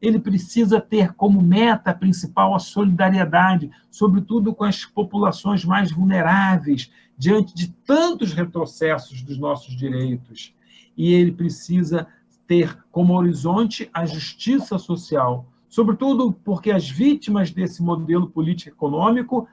Ele precisa ter como meta principal a solidariedade, sobretudo com as populações mais vulneráveis, diante de tantos retrocessos dos nossos direitos. E ele precisa ter como horizonte a justiça social, sobretudo porque as vítimas desse modelo político-econômico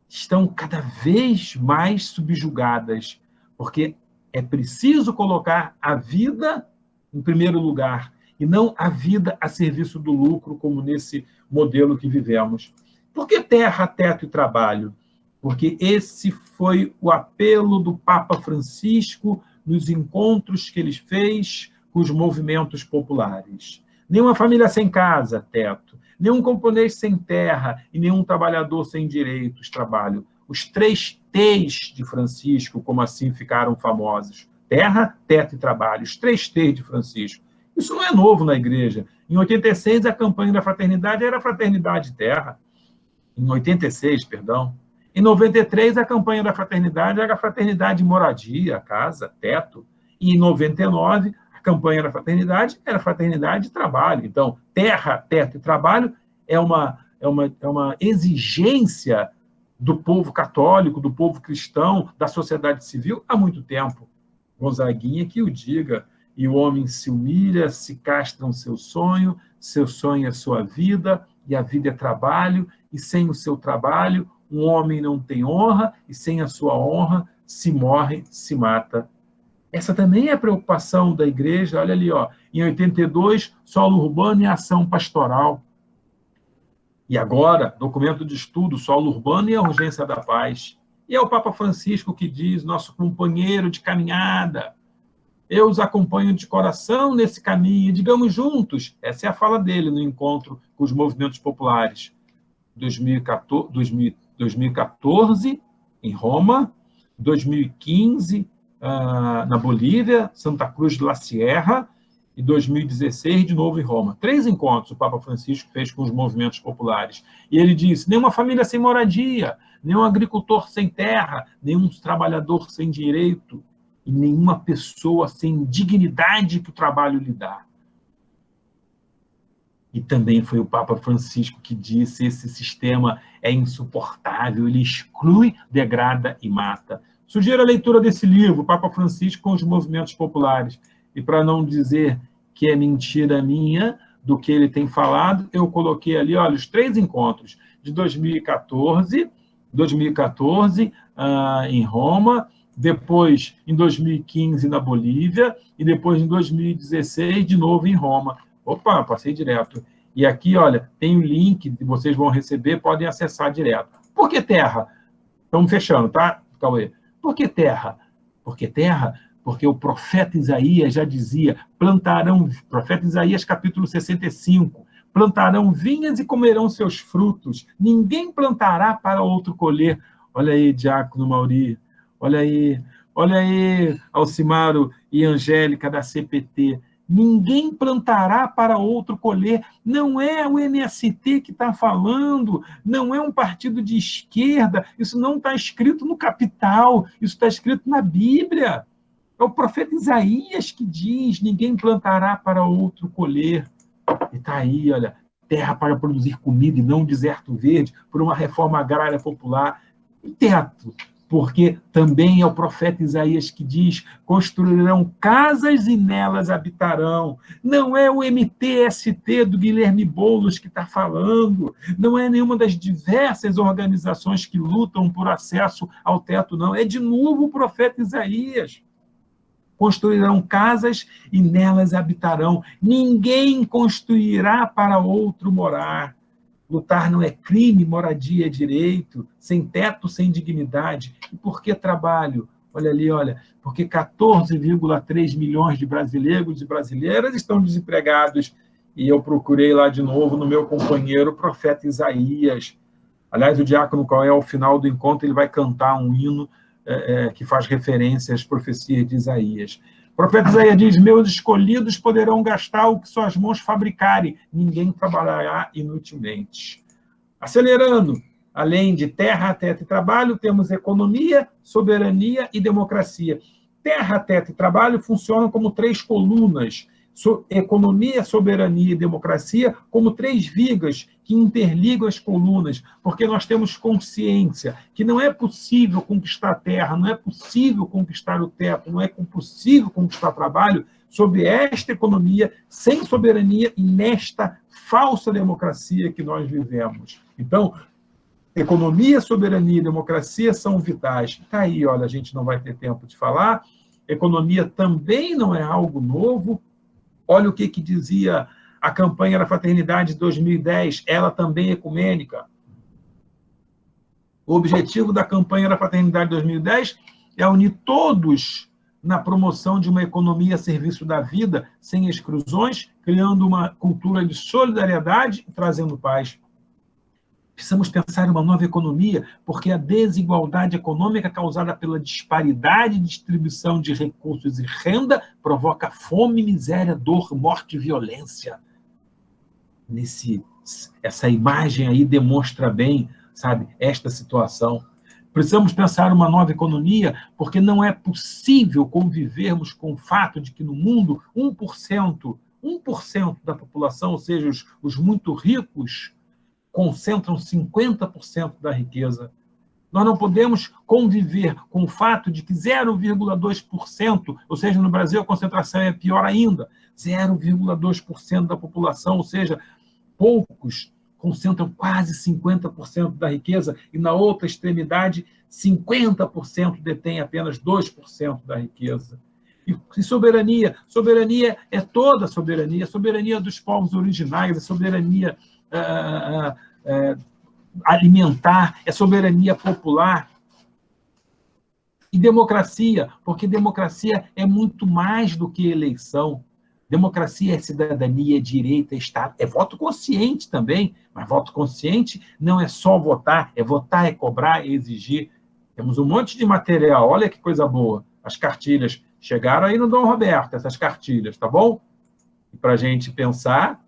estão cada vez mais subjugadas, porque é preciso colocar a vida em primeiro lugar, e não a vida a serviço do lucro, como nesse modelo que vivemos. Por que terra, teto e trabalho? Porque esse foi o apelo do Papa Francisco nos encontros que ele fez com os movimentos populares. Nenhuma família sem casa, teto. Nenhum camponês sem terra e nenhum trabalhador sem direitos, trabalho. Os 3 T's de Francisco, como assim ficaram famosos. Terra, teto e trabalho. Os 3 T's de Francisco. Isso não é novo na igreja. Em 86, a campanha da fraternidade era Fraternidade Terra. Em 86, perdão. Em 93, a campanha da fraternidade era Fraternidade Moradia, casa, teto. E em 99, a campanha da fraternidade era Fraternidade Trabalho. Então, terra, teto e trabalho é uma exigência do povo católico, do povo cristão, da sociedade civil há muito tempo. Gonzaguinha que o diga. E o homem se humilha, se castra seu sonho é sua vida, e a vida é trabalho, e sem o seu trabalho, um homem não tem honra, e sem a sua honra, se morre, se mata. Essa também é a preocupação da igreja. Olha ali, ó, em 82, solo urbano e ação pastoral. E agora, documento de estudo, solo urbano e a urgência da paz. E é o Papa Francisco que diz, nosso companheiro de caminhada, eu os acompanho de coração nesse caminho, digamos juntos. Essa é a fala dele no encontro com os movimentos populares. 2014, em Roma, 2015, na Bolívia, Santa Cruz de la Sierra, e 2016, de novo em Roma. 3 encontros o Papa Francisco fez com os movimentos populares. E ele disse, nenhuma família sem moradia, nenhum agricultor sem terra, nenhum trabalhador sem direito, e nenhuma pessoa sem dignidade que o trabalho lhe dá. E também foi o Papa Francisco que disse, esse sistema é insuportável, ele exclui, degrada e mata. Sugiro a leitura desse livro, Papa Francisco com os movimentos populares. E para não dizer que é mentira minha do que ele tem falado, eu coloquei ali, olha, os 3 encontros de 2014 em Roma, depois em 2015 na Bolívia, e depois em 2016 de novo em Roma. Opa, passei direto. E aqui, olha, tem o link que vocês vão receber, podem acessar direto. Por que terra? Estamos fechando, tá, Cauê? Por que terra? Porque terra? Porque o profeta Isaías já dizia, plantarão, profeta Isaías capítulo 65, plantarão vinhas e comerão seus frutos, ninguém plantará para outro colher. Olha aí, Diácono Mauri, olha aí, Alcimaro e Angélica da CPT, ninguém plantará para outro colher. Não é o MST que está falando, não é um partido de esquerda, isso não está escrito no Capital, isso está escrito na Bíblia. É o profeta Isaías que diz, ninguém plantará para outro colher. E está aí, olha, terra para produzir comida e não um deserto verde, por uma reforma agrária popular. E teto, porque também é o profeta Isaías que diz, construirão casas e nelas habitarão. Não é o MTST do Guilherme Boulos que está falando, não é nenhuma das diversas organizações que lutam por acesso ao teto, não. É de novo o profeta Isaías. Construirão casas e nelas habitarão. Ninguém construirá para outro morar. Lutar não é crime, moradia é direito, sem teto, sem dignidade. E por que trabalho? Olha ali, olha, porque 14,3 milhões de brasileiros e brasileiras estão desempregados. E eu procurei lá de novo no meu companheiro, o profeta Isaías. Aliás, o diácono Cauê, ao final do encontro, ele vai cantar um hino que faz referência às profecias de Isaías. O profeta Isaías diz, meus escolhidos poderão gastar o que suas mãos fabricarem, ninguém trabalhará inutilmente. Acelerando, além de terra, teto e trabalho, temos economia, soberania e democracia. Terra, teto e trabalho funcionam como 3 colunas, economia, soberania e democracia como 3 vigas que interligam as colunas, porque nós temos consciência que não é possível conquistar a terra, não é possível conquistar o teto, não é possível conquistar trabalho sob esta economia, sem soberania e nesta falsa democracia que nós vivemos. Então, Economia, soberania e democracia são vitais. Está aí, olha, a gente não vai ter tempo de falar. Economia também não é algo novo. Olha o que dizia a campanha da Fraternidade de 2010, ela também é ecumênica. O objetivo da campanha da Fraternidade de 2010 é unir todos na promoção de uma economia a serviço da vida, sem exclusões, criando uma cultura de solidariedade e trazendo paz. Precisamos pensar em uma nova economia, porque a desigualdade econômica causada pela disparidade de distribuição de recursos e renda provoca fome, miséria, dor, morte e violência. Essa imagem aí demonstra bem, sabe, esta situação. Precisamos pensar uma nova economia, porque não é possível convivermos com o fato de que no mundo 1% da população, ou seja, os muito ricos, concentram 50% da riqueza. Nós não podemos conviver com o fato de que 0,2%, ou seja, no Brasil a concentração é pior ainda, 0,2% da população, ou seja, poucos concentram quase 50% da riqueza, e na outra extremidade, 50% detém apenas 2% da riqueza. E soberania? Soberania é toda a soberania dos povos originais, a soberania alimentar, é soberania popular. E democracia, porque democracia é muito mais do que eleição. Democracia é cidadania, é direito, é Estado. É voto consciente também, mas voto consciente não é só votar, é cobrar, é exigir. Temos um monte de material, olha que coisa boa. As cartilhas chegaram aí no Dom Roberto, essas cartilhas, tá bom? E para a gente pensar,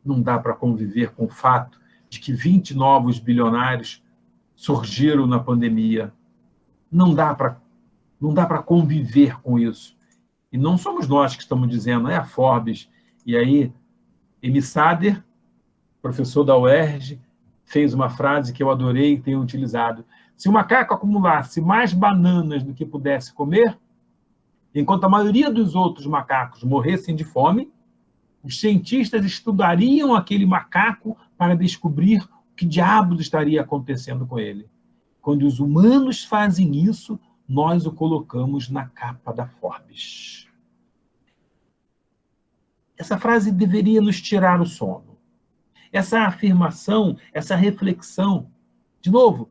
não dá para conviver com o fato de que 20 novos bilionários surgiram na pandemia. Não dá para conviver com isso. E não somos nós que estamos dizendo, é a Forbes. E aí, Emi Sader, professor da UERJ, fez uma frase que eu adorei e tenho utilizado. Se o macaco acumulasse mais bananas do que pudesse comer, enquanto a maioria dos outros macacos morressem de fome, os cientistas estudariam aquele macaco para descobrir o que diabos estaria acontecendo com ele. Quando os humanos fazem isso, nós o colocamos na capa da Forbes. Essa frase deveria nos tirar o sono. Essa afirmação, essa reflexão. De novo,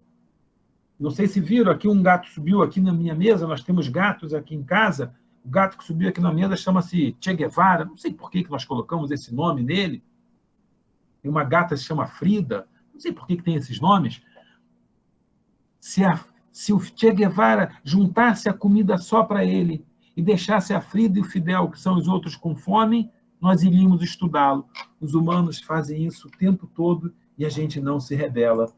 não sei se viram, aqui um gato subiu aqui na minha mesa, nós temos gatos aqui em casa. O gato que subiu aqui na mesa chama-se Che Guevara, não sei por que nós colocamos esse nome nele. Tem uma gata que se chama Frida, não sei por que tem esses nomes. Se o Che Guevara juntasse a comida só para ele e deixasse a Frida e o Fidel, que são os outros com fome, nós iríamos estudá-lo. Os humanos fazem isso o tempo todo e a gente não se rebela.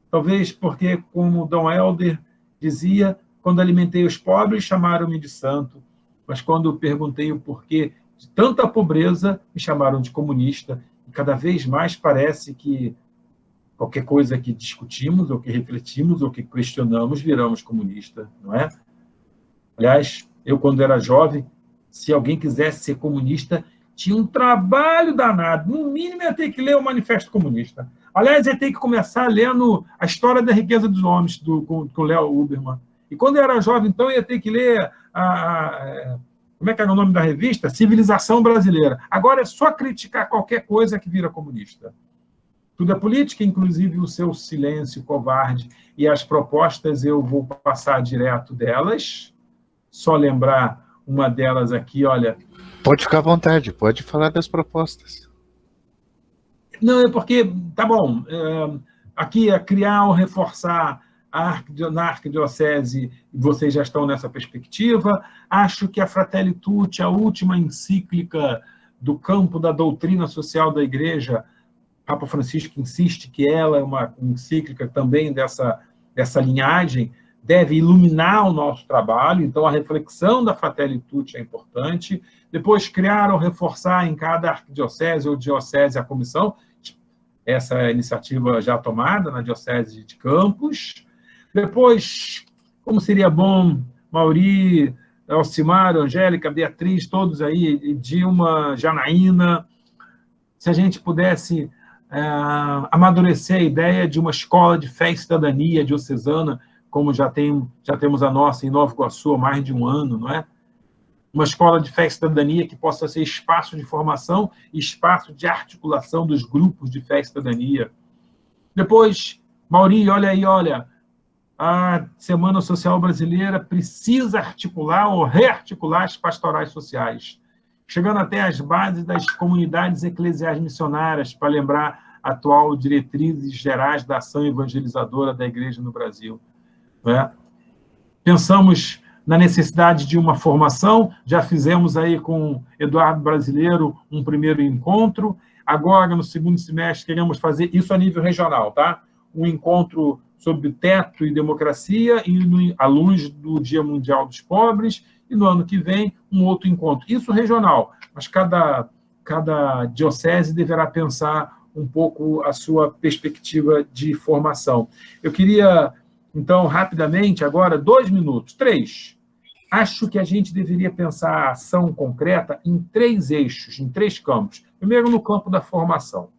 Talvez porque, como Dom Helder dizia, quando alimentei os pobres, chamaram-me de santo. Mas quando eu perguntei o porquê de tanta pobreza, me chamaram de comunista. E cada vez mais parece que qualquer coisa que discutimos, ou que refletimos, ou que questionamos, viramos comunista, não é? Aliás, eu, quando era jovem, se alguém quisesse ser comunista, tinha um trabalho danado. No mínimo, ia ter que ler o Manifesto Comunista. Aliás, ia ter que começar lendo A História da Riqueza dos Homens, com Léo Huberman. E quando eu era jovem, então, ia ter que ler como é que era o nome da revista? Civilização Brasileira. Agora é só criticar qualquer coisa que vira comunista. Tudo é política, inclusive o seu silêncio covarde. E as propostas eu vou passar direto delas. Só lembrar uma delas aqui, olha... Pode ficar à vontade, pode falar das propostas. Não, é porque, tá bom, aqui é criar ou reforçar na arquidiocese, vocês já estão nessa perspectiva. Acho que a Fratelli Tutti, a última encíclica do campo da doutrina social da Igreja, Papa Francisco insiste que ela é uma encíclica também dessa linhagem, deve iluminar o nosso trabalho, então a reflexão da Fratelli Tutti é importante. Depois, criar ou reforçar em cada arquidiocese ou diocese a comissão, essa é a iniciativa já tomada na Diocese de Campos. Depois, como seria bom, Mauri, Alcimar, Angélica, Beatriz, todos aí, Dilma, Janaína, se a gente pudesse amadurecer a ideia de uma escola de fé e cidadania diocesana, como já temos a nossa em Nova Iguaçu há mais de um ano, não é? Uma escola de fé e cidadania que possa ser espaço de formação e espaço de articulação dos grupos de fé e cidadania. Depois, Mauri, olha aí, olha, a Semana Social Brasileira precisa articular ou rearticular as pastorais sociais, chegando até as bases das comunidades eclesiais missionárias, para lembrar a atual diretrizes gerais da ação evangelizadora da Igreja no Brasil. Né? Pensamos na necessidade de uma formação, já fizemos aí com Eduardo Brasileiro um primeiro encontro, agora, no segundo semestre, queremos fazer isso a nível regional, tá? Um encontro sobre teto e democracia, e à luz do Dia Mundial dos Pobres, e no ano que vem, um outro encontro. Isso regional, mas cada diocese deverá pensar um pouco a sua perspectiva de formação. Eu queria, então, rapidamente, agora, 2 minutos, 3. Acho que a gente deveria pensar a ação concreta em 3 eixos, em 3 campos. Primeiro, no campo da formação.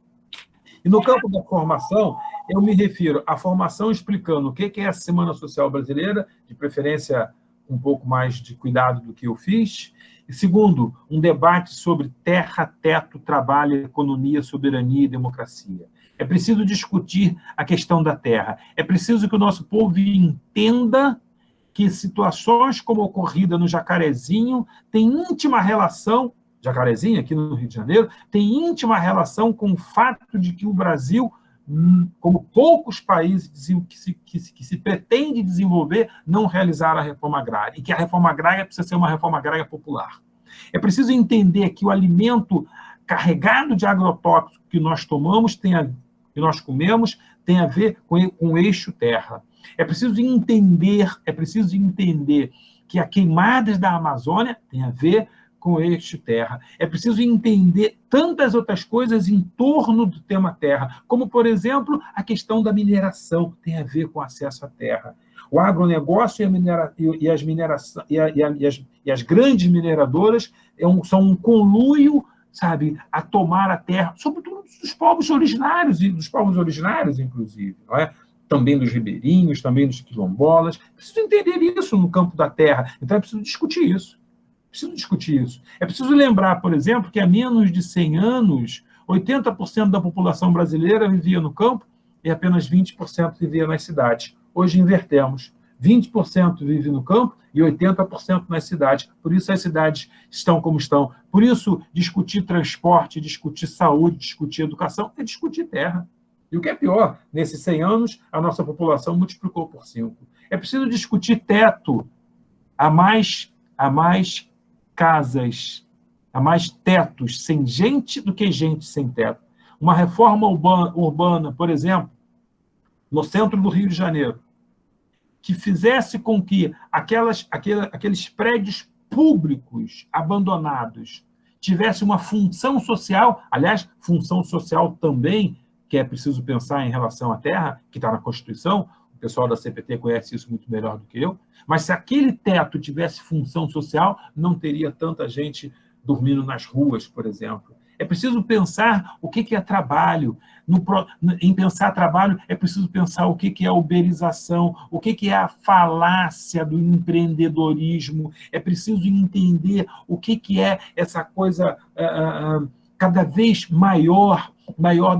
E no campo da formação, eu me refiro à formação explicando o que é a Semana Social Brasileira, de preferência um pouco mais de cuidado do que eu fiz. E segundo, um debate sobre terra, teto, trabalho, economia, soberania e democracia. É preciso discutir a questão da terra. É preciso que o nosso povo entenda que situações como a ocorrida no Jacarezinho têm íntima relação, Jacarezinho, aqui no Rio de Janeiro, tem íntima relação com o fato de que o Brasil, como poucos países que se pretende desenvolver, não realizaram a reforma agrária, e que a reforma agrária precisa ser uma reforma agrária popular. É preciso entender que o alimento carregado de agrotóxico que nós tomamos, que nós comemos, tem a ver com o eixo terra. É preciso entender que as queimadas da Amazônia têm a ver com o eixo terra. É preciso entender tantas outras coisas em torno do tema terra, como, por exemplo, a questão da mineração, tem a ver com acesso à terra. O agronegócio e as grandes mineradoras são um conluio, sabe, a tomar a terra, sobretudo dos povos originários, inclusive, não é? Também dos ribeirinhos, também dos quilombolas. Preciso entender isso no campo da terra. Então, é preciso discutir isso. É preciso lembrar, por exemplo, que há menos de 100 anos, 80% da população brasileira vivia no campo e apenas 20% vivia nas cidades. Hoje invertemos. 20% vive no campo e 80% nas cidades. Por isso as cidades estão como estão. Por isso, discutir transporte, discutir saúde, discutir educação é discutir terra. E o que é pior, nesses 100 anos, a nossa população multiplicou por 5. É preciso discutir teto. Há mais casas, há mais tetos sem gente do que gente sem teto. Uma reforma urbana, por exemplo, no centro do Rio de Janeiro, que fizesse com que aqueles prédios públicos abandonados tivessem uma função social, aliás, função social também, que é preciso pensar em relação à terra, que está na Constituição, o pessoal da CPT conhece isso muito melhor do que eu, mas se aquele teto tivesse função social, não teria tanta gente dormindo nas ruas, por exemplo. É preciso pensar o que é trabalho. Em pensar trabalho, é preciso pensar o que é uberização, o que é a falácia do empreendedorismo. É preciso entender o que é essa coisa cada vez maior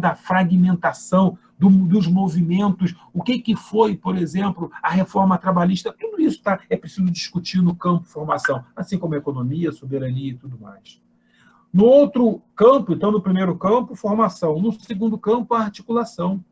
da fragmentação dos movimentos, o que foi, por exemplo, a reforma trabalhista. Tudo isso é preciso discutir no campo formação, assim como economia, soberania e tudo mais. No outro campo, então, no primeiro campo, formação. No segundo campo, a articulação.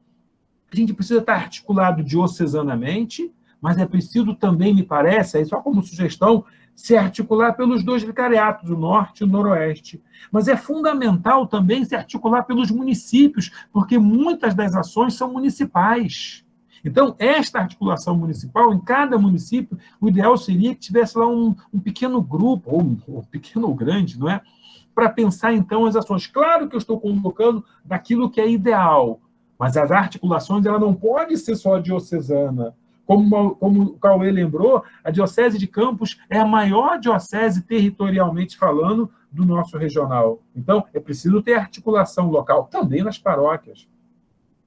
A gente precisa estar articulado diocesanamente, mas é preciso também, me parece, aí só como sugestão, se articular pelos 2 vicariatos, o norte e o noroeste. Mas é fundamental também se articular pelos municípios, porque muitas das ações são municipais. Então, esta articulação municipal, em cada município, o ideal seria que tivesse lá um pequeno grupo, ou pequeno ou grande, não é? Para pensar, então, as ações. Claro que eu estou convocando daquilo que é ideal, mas as articulações ela não pode ser só diocesana. Como o Cauê lembrou, a Diocese de Campos é a maior diocese, territorialmente falando, do nosso regional. Então, é preciso ter articulação local, também nas paróquias.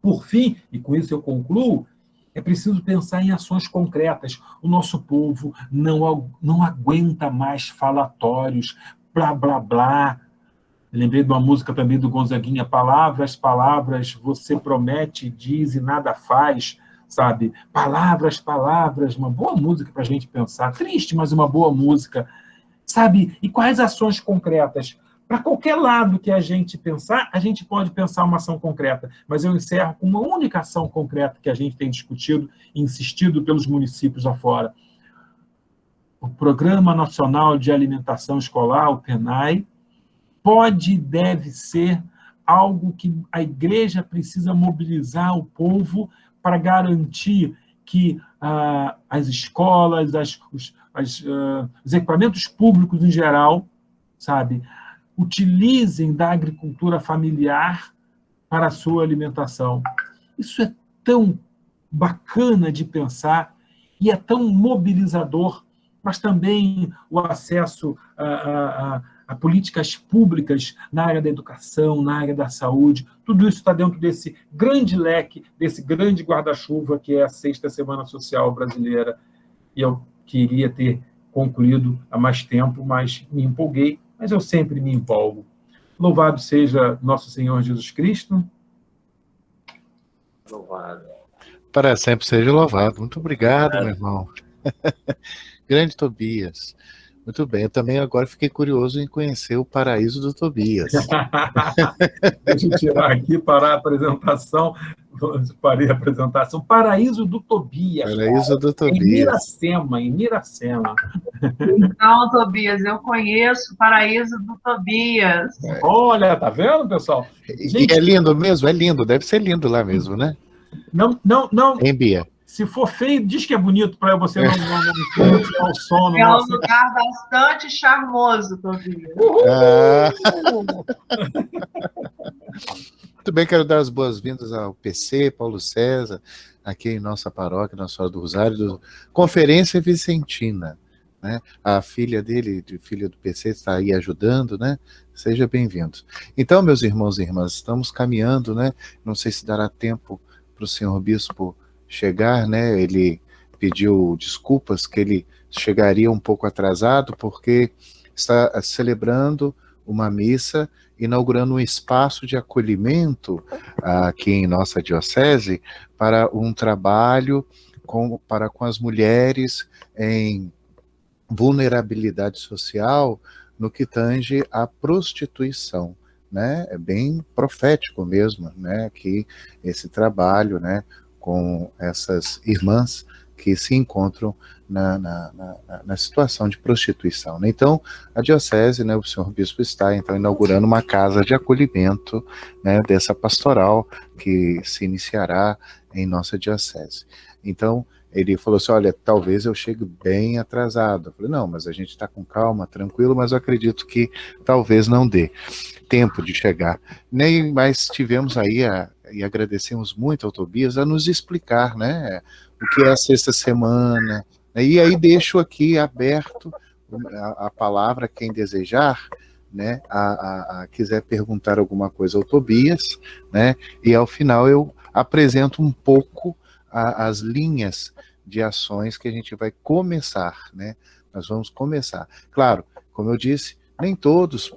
Por fim, e com isso eu concluo, é preciso pensar em ações concretas. O nosso povo não aguenta mais falatórios, blá, blá, blá. Eu lembrei de uma música também do Gonzaguinha, palavras, palavras, você promete, diz e nada faz, sabe? Palavras, palavras, uma boa música para a gente pensar. Triste, mas uma boa música, sabe? E quais ações concretas? Para qualquer lado que a gente pensar, a gente pode pensar uma ação concreta, mas eu encerro com uma única ação concreta que a gente tem discutido e insistido pelos municípios afora. O Programa Nacional de Alimentação Escolar, o PNAE, pode e deve ser algo que a igreja precisa mobilizar o povo para garantir que as escolas, os equipamentos públicos em geral, sabe, utilizem da agricultura familiar para a sua alimentação. Isso é tão bacana de pensar e é tão mobilizador, mas também o acesso a políticas públicas na área da educação, na área da saúde, tudo isso está dentro desse grande leque, desse grande guarda-chuva que é a 6ª Semana Social Brasileira. E eu queria ter concluído há mais tempo, mas me empolguei, mas eu sempre me empolgo. Louvado seja nosso Senhor Jesus Cristo. Louvado. Para sempre seja louvado. Muito obrigado, meu irmão. Grande Tobias. Muito bem, eu também agora fiquei curioso em conhecer o paraíso do Tobias. Deixa eu tirar aqui para a apresentação. Parei a apresentação. Paraíso do Tobias. Paraíso do Tobias. Em Miracema. Então, Tobias, eu conheço o paraíso do Tobias. Olha, tá vendo, pessoal? Gente, e é lindo mesmo? É lindo, deve ser lindo lá mesmo, né? Não. Em Bia. Se for feio, diz que é bonito para você não tirar o sono. É um lugar bastante charmoso, Tobias. Muito bem, quero dar as boas-vindas ao PC, Paulo César, aqui em nossa paróquia, Nossa Senhora do Rosário, Conferência Vicentina. Né? A filha dele, filha do PC, está aí ajudando, né? Seja bem-vindo. Então, meus irmãos e irmãs, estamos caminhando, né? Não sei se dará tempo para o senhor bispo chegar, né? Ele pediu desculpas que ele chegaria um pouco atrasado, porque está celebrando uma missa, inaugurando um espaço de acolhimento aqui em nossa diocese para um trabalho com as mulheres em vulnerabilidade social no que tange à prostituição, né? É bem profético mesmo, né? Que esse trabalho, né? Com essas irmãs que se encontram na situação de prostituição. Então, a diocese, né, o senhor bispo está então inaugurando uma casa de acolhimento, né, dessa pastoral que se iniciará em nossa diocese. Então, ele falou assim, olha, talvez eu chegue bem atrasado. Eu falei, não, mas a gente está com calma, tranquilo, mas eu acredito que talvez não dê tempo de chegar. Mas tivemos aí, e agradecemos muito ao Tobias, a nos explicar, né, o que é a 6ª semana, e aí deixo aqui aberto a palavra, quem desejar, né, quiser perguntar alguma coisa ao Tobias, né, e ao final eu apresento um pouco as linhas de ações que a gente vai começar, né? Nós vamos começar. Claro, como eu disse, nem todos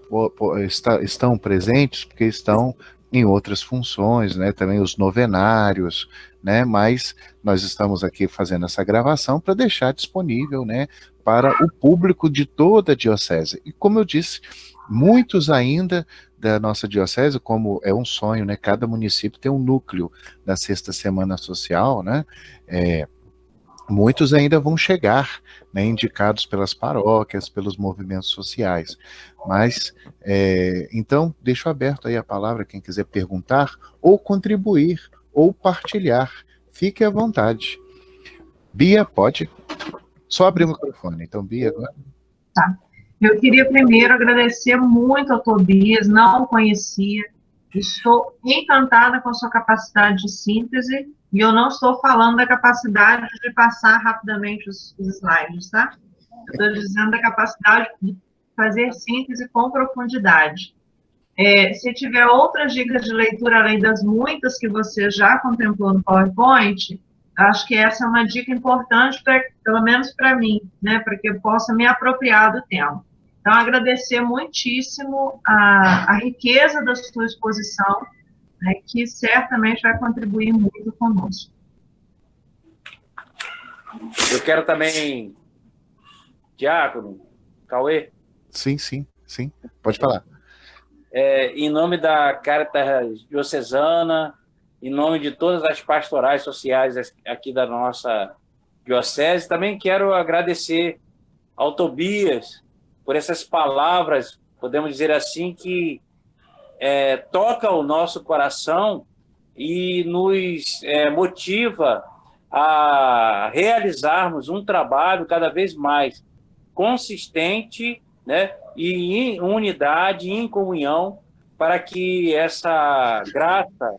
estão presentes, porque estão em outras funções, né? Também os novenários, né? Mas nós estamos aqui fazendo essa gravação para deixar disponível, né? Para o público de toda a diocese. E como eu disse, muitos ainda da nossa diocese, como é um sonho, né? Cada município tem um núcleo da 6ª Semana Social, né? Muitos ainda vão chegar, né, indicados pelas paróquias, pelos movimentos sociais. Mas, então, deixo aberto aí a palavra, quem quiser perguntar, ou contribuir, ou partilhar. Fique à vontade. Bia, pode? Só abrir o microfone. Então, Bia, agora. Tá. Eu queria primeiro agradecer muito ao Tobias, não o conhecia, estou encantada com a sua capacidade de síntese, e eu não estou falando da capacidade de passar rapidamente os slides, tá? Eu estou dizendo da capacidade de fazer síntese com profundidade. Se tiver outras dicas de leitura, além das muitas que você já contemplou no PowerPoint, acho que essa é uma dica importante, pelo menos para mim, né, para que eu possa me apropriar do tema. Então, agradecer muitíssimo a riqueza da sua exposição, né, que certamente vai contribuir muito conosco. Eu quero também, Diácono, Cauê. Sim, pode falar. Em nome da Caritas Diocesana, em nome de todas as pastorais sociais aqui da nossa diocese, também quero agradecer ao Tobias por essas palavras, podemos dizer assim, que toca o nosso coração e nos motiva a realizarmos um trabalho cada vez mais consistente, né, e em unidade, em comunhão, para que essa graça,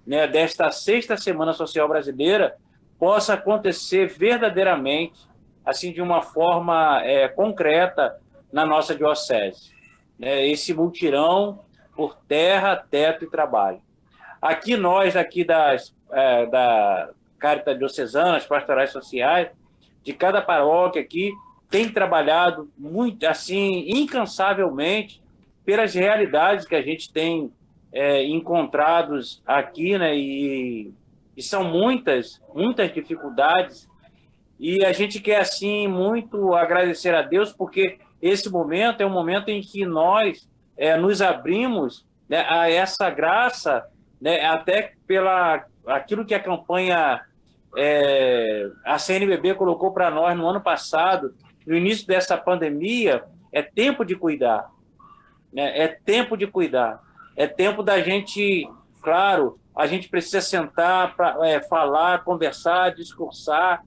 né, desta 6ª Semana Social Brasileira possa acontecer verdadeiramente, assim, de uma forma concreta na nossa diocese. Esse mutirão por terra, teto e trabalho. Aqui nós, da Caritas Diocesana, as pastorais sociais, de cada paróquia aqui, tem trabalhado muito, assim, incansavelmente pelas realidades que a gente tem encontrados aqui, né? E são muitas dificuldades, e a gente quer, assim, muito agradecer a Deus, porque esse momento é um momento em que nós nos abrimos, né, a essa graça, né, até aquilo que a campanha a CNBB colocou para nós no ano passado, no início dessa pandemia, é tempo de cuidar, né? É tempo de cuidar, é tempo da gente, claro, a gente precisa sentar para falar, conversar, discursar,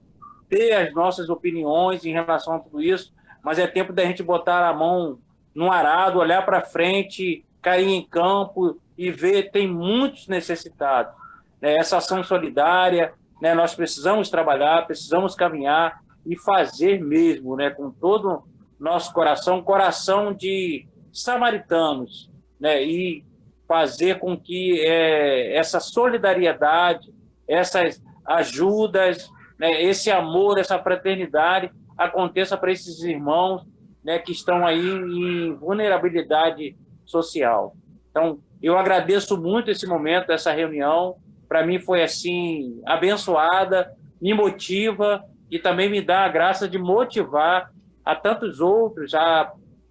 ter as nossas opiniões em relação a tudo isso, mas é tempo da gente botar a mão no arado, olhar para frente, cair em campo e ver, tem muitos necessitados, né? Essa ação solidária, né? Nós precisamos trabalhar, precisamos caminhar e fazer mesmo, né, com todo o nosso coração de samaritanos, né, e fazer com que essa solidariedade, essas ajudas, né, esse amor, essa fraternidade aconteça para esses irmãos, né, que estão aí em vulnerabilidade social. Então, eu agradeço muito esse momento, essa reunião, para mim foi assim abençoada, me motiva e também me dá a graça de motivar a tantos outros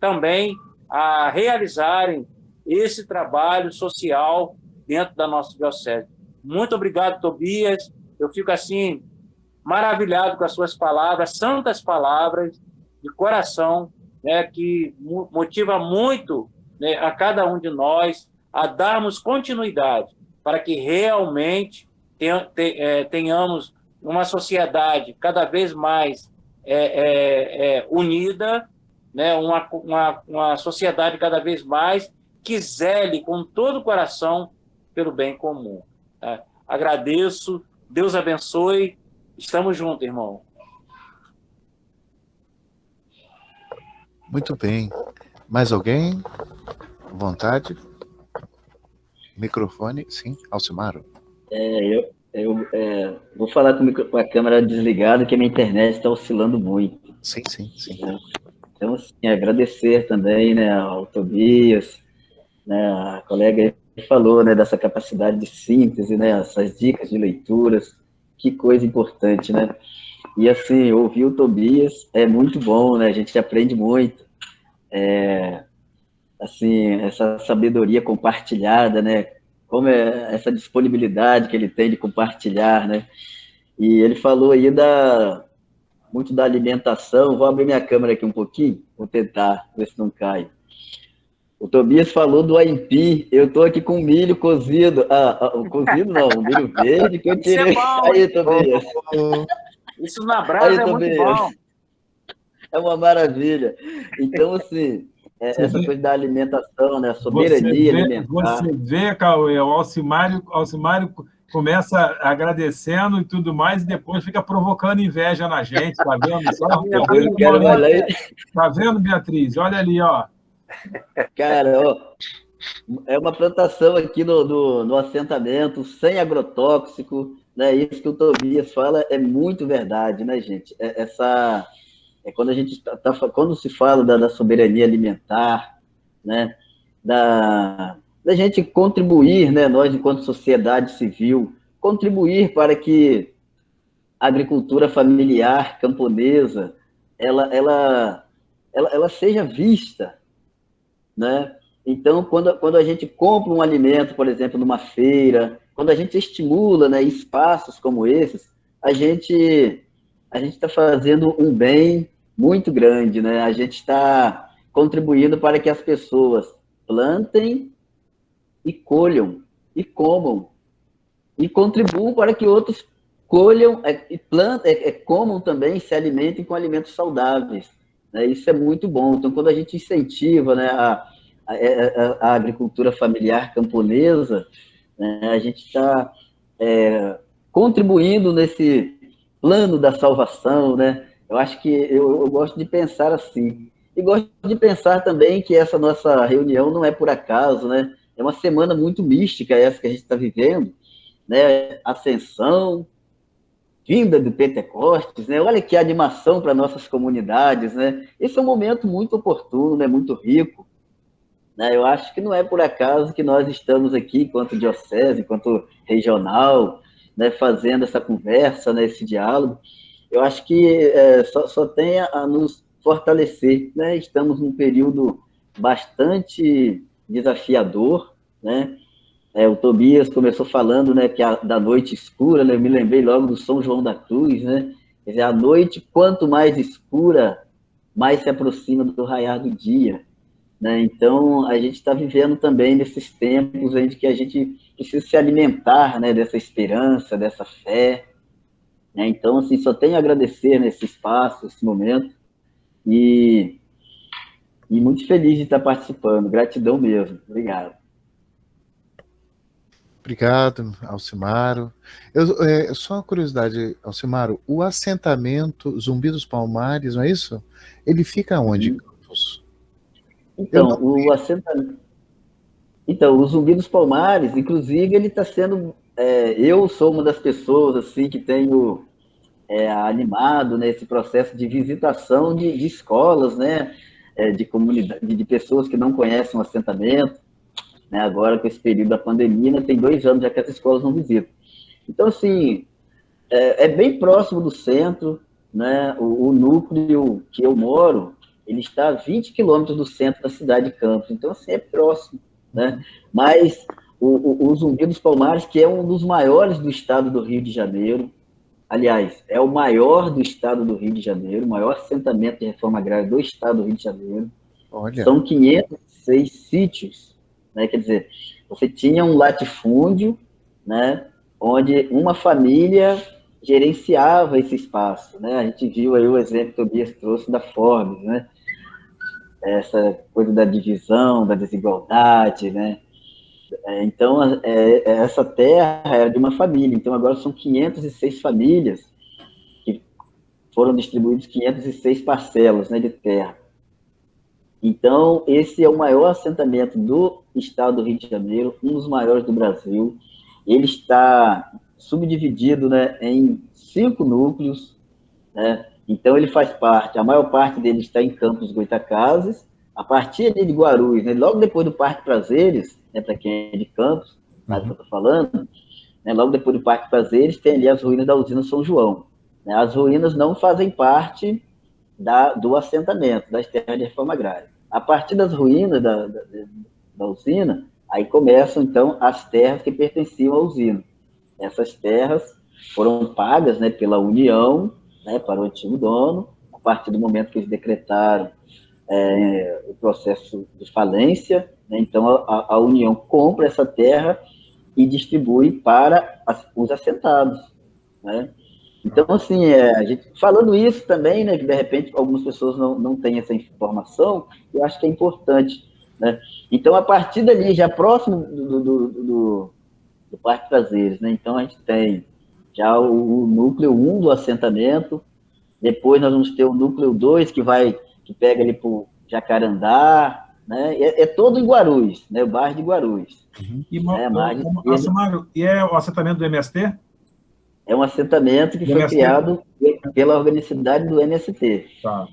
também a realizarem esse trabalho social dentro da nossa diocese. Muito obrigado, Tobias. Eu fico assim maravilhado com as suas palavras, santas palavras de coração, né, que motiva muito, né, a cada um de nós a darmos continuidade para que realmente tenhamos uma sociedade cada vez mais unida, né? Uma sociedade cada vez mais que zele com todo o coração pelo bem comum. Tá? Agradeço, Deus abençoe, estamos juntos, irmão. Muito bem. Mais alguém? Vontade? Microfone, sim, Alcimaro. Eu vou falar com a câmera desligada, que a minha internet está oscilando muito. Sim. Então, assim, agradecer também, né, ao Tobias, né, a colega que falou, né, dessa capacidade de síntese, né, essas dicas de leituras, que coisa importante, né? E, assim, ouvir o Tobias é muito bom, né? A gente aprende muito. Assim, essa sabedoria compartilhada, né? Como essa disponibilidade que ele tem de compartilhar, né? E ele falou aí muito da alimentação. Vou abrir minha câmera aqui um pouquinho, vou tentar ver se não cai. O Tobias falou do aipim. Eu estou aqui com milho cozido. Cozido não, milho verde que eu tirei. Isso é bom, aí, Tobias. Isso na brasa é muito bom. É uma maravilha. Então, assim, essa coisa da alimentação, né? A soberania alimentar. Você vê, Cauê, o Alcimário começa agradecendo e tudo mais, e depois fica provocando inveja na gente, tá vendo? Só, tá vendo, Beatriz? Olha ali, ó. Cara, ó, é uma plantação aqui no assentamento, sem agrotóxico, né? Isso que o Tobias fala é muito verdade, né, gente? Quando a gente quando se fala da soberania alimentar, né? Da gente contribuir, né? Nós, enquanto sociedade civil, contribuir para que a agricultura familiar camponesa ela seja vista, né? Então, quando a gente compra um alimento, por exemplo, numa feira, quando a gente estimula, né, espaços como esses, a gente está fazendo um bem muito grande, né? A gente está contribuindo para que as pessoas plantem e colham e comam e contribuam para que outros colham e plantem, comam também, se alimentem com alimentos saudáveis, né? Isso é muito bom. Então, quando a gente incentiva, né, a agricultura familiar camponesa, né, a gente está contribuindo nesse plano da salvação, né? Eu acho que eu gosto de pensar assim. E gosto de pensar também que essa nossa reunião não é por acaso, né? É uma semana muito mística essa que a gente está vivendo, né? Ascensão, vinda do Pentecostes, né? Olha que animação para nossas comunidades, né? Esse é um momento muito oportuno, né? Muito rico, né? Eu acho que não é por acaso que nós estamos aqui, enquanto diocese, enquanto regional, né? Fazendo essa conversa, né? Esse diálogo. Eu acho que só tem a nos fortalecer, né? Estamos num período bastante desafiador, né? O Tobias começou falando, né, que da noite escura, né? Eu me lembrei logo do São João da Cruz, né? Quer dizer, a noite, quanto mais escura, mais se aproxima do raiar do dia, né? Então, a gente está vivendo também nesses tempos em que a gente precisa se alimentar, né, dessa esperança, dessa fé, né? Então, assim, só tenho a agradecer nesse espaço, nesse momento, e muito feliz de estar participando. Gratidão mesmo. Obrigado. Obrigado, Alcimaro. Só uma curiosidade, Alcimaro, o assentamento Zumbi dos Palmares, não é isso? Ele fica onde, Campos? Então, o Zumbi dos Palmares, inclusive, ele está sendo... eu sou uma das pessoas assim, que tenho animado nesse processo de visitação de escolas, né? De comunidade, de pessoas que não conhecem o assentamento. Né, agora, com esse período da pandemia, né, tem 2 anos já que as escolas não visitam. Então, assim, é bem próximo do centro, né? O núcleo que eu moro, ele está a 20 quilômetros do centro da cidade de Campos. Então, assim, é próximo, né? Mas o Zumbi dos Palmares, que é um dos maiores do estado do Rio de Janeiro, aliás, é o maior do estado do Rio de Janeiro, o maior assentamento de reforma agrária do estado do Rio de Janeiro. Olha. São 506 sítios. Né? Quer dizer, você tinha um latifúndio, né, onde uma família gerenciava esse espaço, né? A gente viu aí o exemplo que o Tobias trouxe da Forbes, né? Essa coisa da divisão, da desigualdade, né? Então, essa terra era de uma família, então agora são 506 famílias que foram distribuídas 506 parcelas, né, de terra. Então, esse é o maior assentamento do estado do Rio de Janeiro, um dos maiores do Brasil. Ele está subdividido, né, em 5 núcleos, né? Então, ele faz parte, a maior parte dele está em Campos dos Goytacazes, a partir de Guarulhos, né, logo depois do Parque Prazeres, né, para quem é de Campos, sabe o que eu estou falando, né, logo depois do Parque Prazeres, tem ali as ruínas da usina São João. Né? As ruínas não fazem parte do assentamento, das terras de reforma agrária. A partir das ruínas da usina, aí começam, então, as terras que pertenciam à usina. Essas terras foram pagas, né, pela União, né, para o antigo dono, a partir do momento que eles decretaram o processo de falência, né, então a União compra essa terra e distribui para os assentados, né? Então, assim, a gente, falando isso também, né, que de repente algumas pessoas não têm essa informação, eu acho que é importante, né? Então, a partir dali, já próximo do Parque Prazeres, né? Então, a gente tem já o núcleo 1 do assentamento, depois nós vamos ter o núcleo 2, que pega ali para o Jacarandá, né? É todo em Guarulhos, né? O bairro de Guarulhos. E é o assentamento do MST? É um assentamento que foi criado pela organicidade do MST. Tá.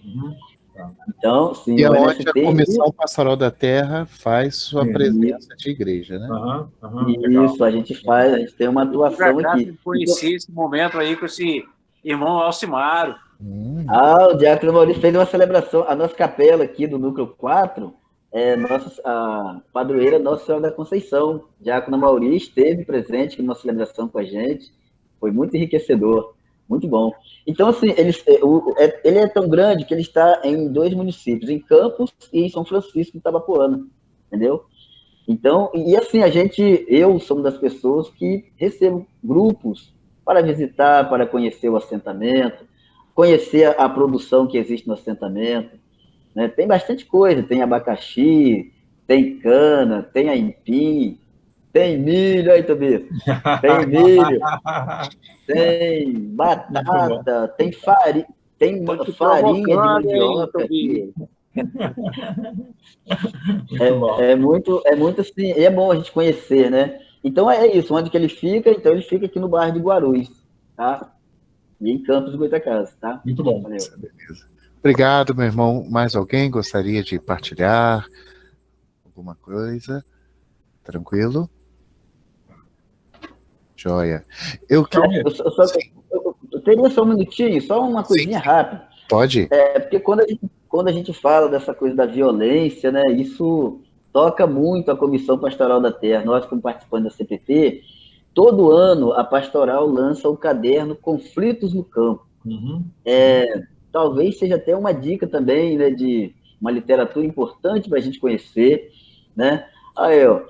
Então, sim, e é onde a Comissão Pastoral da Terra faz sua presença de igreja, né? Isso, a gente tem uma atuação aqui. Eu conheci esse momento aí com esse irmão Alcimaro. O Diácono Maurício fez uma celebração. A nossa capela aqui do Núcleo 4, a padroeira Nossa Senhora da Conceição. O Diácono Maurício esteve presente numa celebração com a gente. Foi muito enriquecedor, muito bom. Então, assim, ele é tão grande que ele está em 2 municípios, em Campos e em São Francisco de Itabapoana, entendeu? Então, e assim, eu sou uma das pessoas que recebo grupos para visitar, para conhecer o assentamento, conhecer a produção que existe no assentamento, né? Tem bastante coisa, tem abacaxi, tem cana, tem aipim, tem milho, aí, Tobias. Tem milho, tem batata, tem farinha de mandioca aqui. É muito assim, é bom a gente conhecer, né? Então é isso, onde que ele fica? Então ele fica aqui no bairro de Guarulhos, tá? E em Campos do Goitacazes, tá? Muito bom. Valeu. Beleza. Obrigado, meu irmão. Mais alguém gostaria de partilhar alguma coisa? Tranquilo? Joia. Eu teria só um minutinho, só uma coisinha rápida. Pode. Porque quando a gente fala dessa coisa da violência, né, isso toca muito a Comissão Pastoral da Terra. Nós, como participantes da CPT, todo ano a Pastoral lança o caderno Conflitos no Campo. Talvez seja até uma dica também, né, de uma literatura importante para a gente conhecer, né? Aí, ó,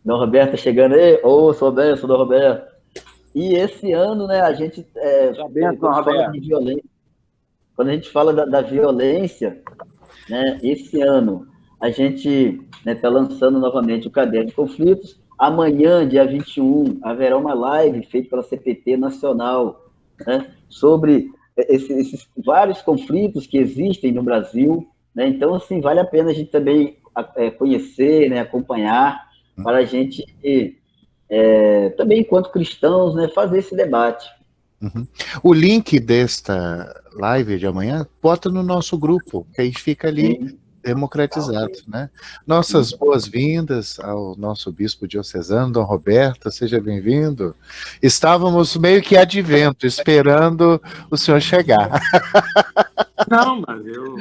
Dom Roberto chegando aí. Sou benção, Dom Roberto. E esse ano, né, a gente... Quando a gente fala da violência, né, esse ano, a gente está lançando novamente o Caderno de Conflitos. Amanhã, dia 21, haverá uma live feita pela CPT Nacional, né, sobre esses vários conflitos que existem no Brasil, né? Então, assim, vale a pena a gente também conhecer, né, acompanhar, para a gente, também, enquanto cristãos, né, fazer esse debate. O link desta live de amanhã, bota no nosso grupo, que aí fica ali democratizado, né? Nossas boas-vindas ao nosso bispo diocesano, Dom Roberto, seja bem-vindo. Estávamos meio que advento, esperando o senhor chegar. Não, mas eu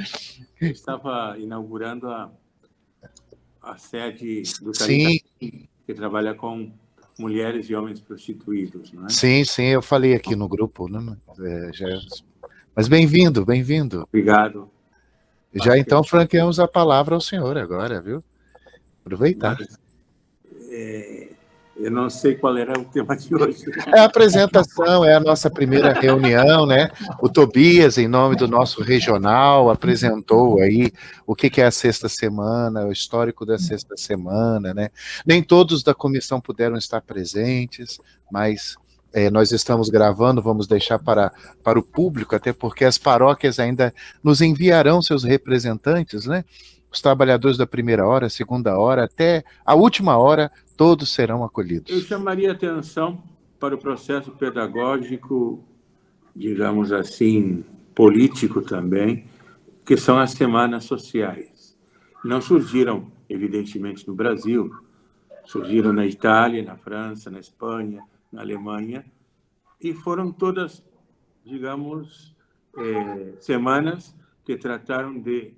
estava inaugurando a sede do Caritas, que trabalha com mulheres e homens prostituídos, não é? Sim, eu falei aqui no grupo, né? Mas bem-vindo. Obrigado. Já então franqueamos a palavra ao senhor agora, viu? Aproveitar. Mas, eu não sei qual era o tema de hoje. É a apresentação, é a nossa primeira reunião, né? O Tobias, em nome do nosso regional, apresentou aí o que é a Sexta Semana, o histórico da Sexta Semana, né? Nem todos da comissão puderam estar presentes, mas nós estamos gravando, vamos deixar para o público, até porque as paróquias ainda nos enviarão seus representantes, né? Os trabalhadores da primeira hora, segunda hora, até a última hora, todos serão acolhidos. Eu chamaria atenção para o processo pedagógico, digamos assim, político também, que são as semanas sociais. Não surgiram, evidentemente, no Brasil, surgiram na Itália, na França, na Espanha, na Alemanha, e foram todas, digamos, semanas que trataram de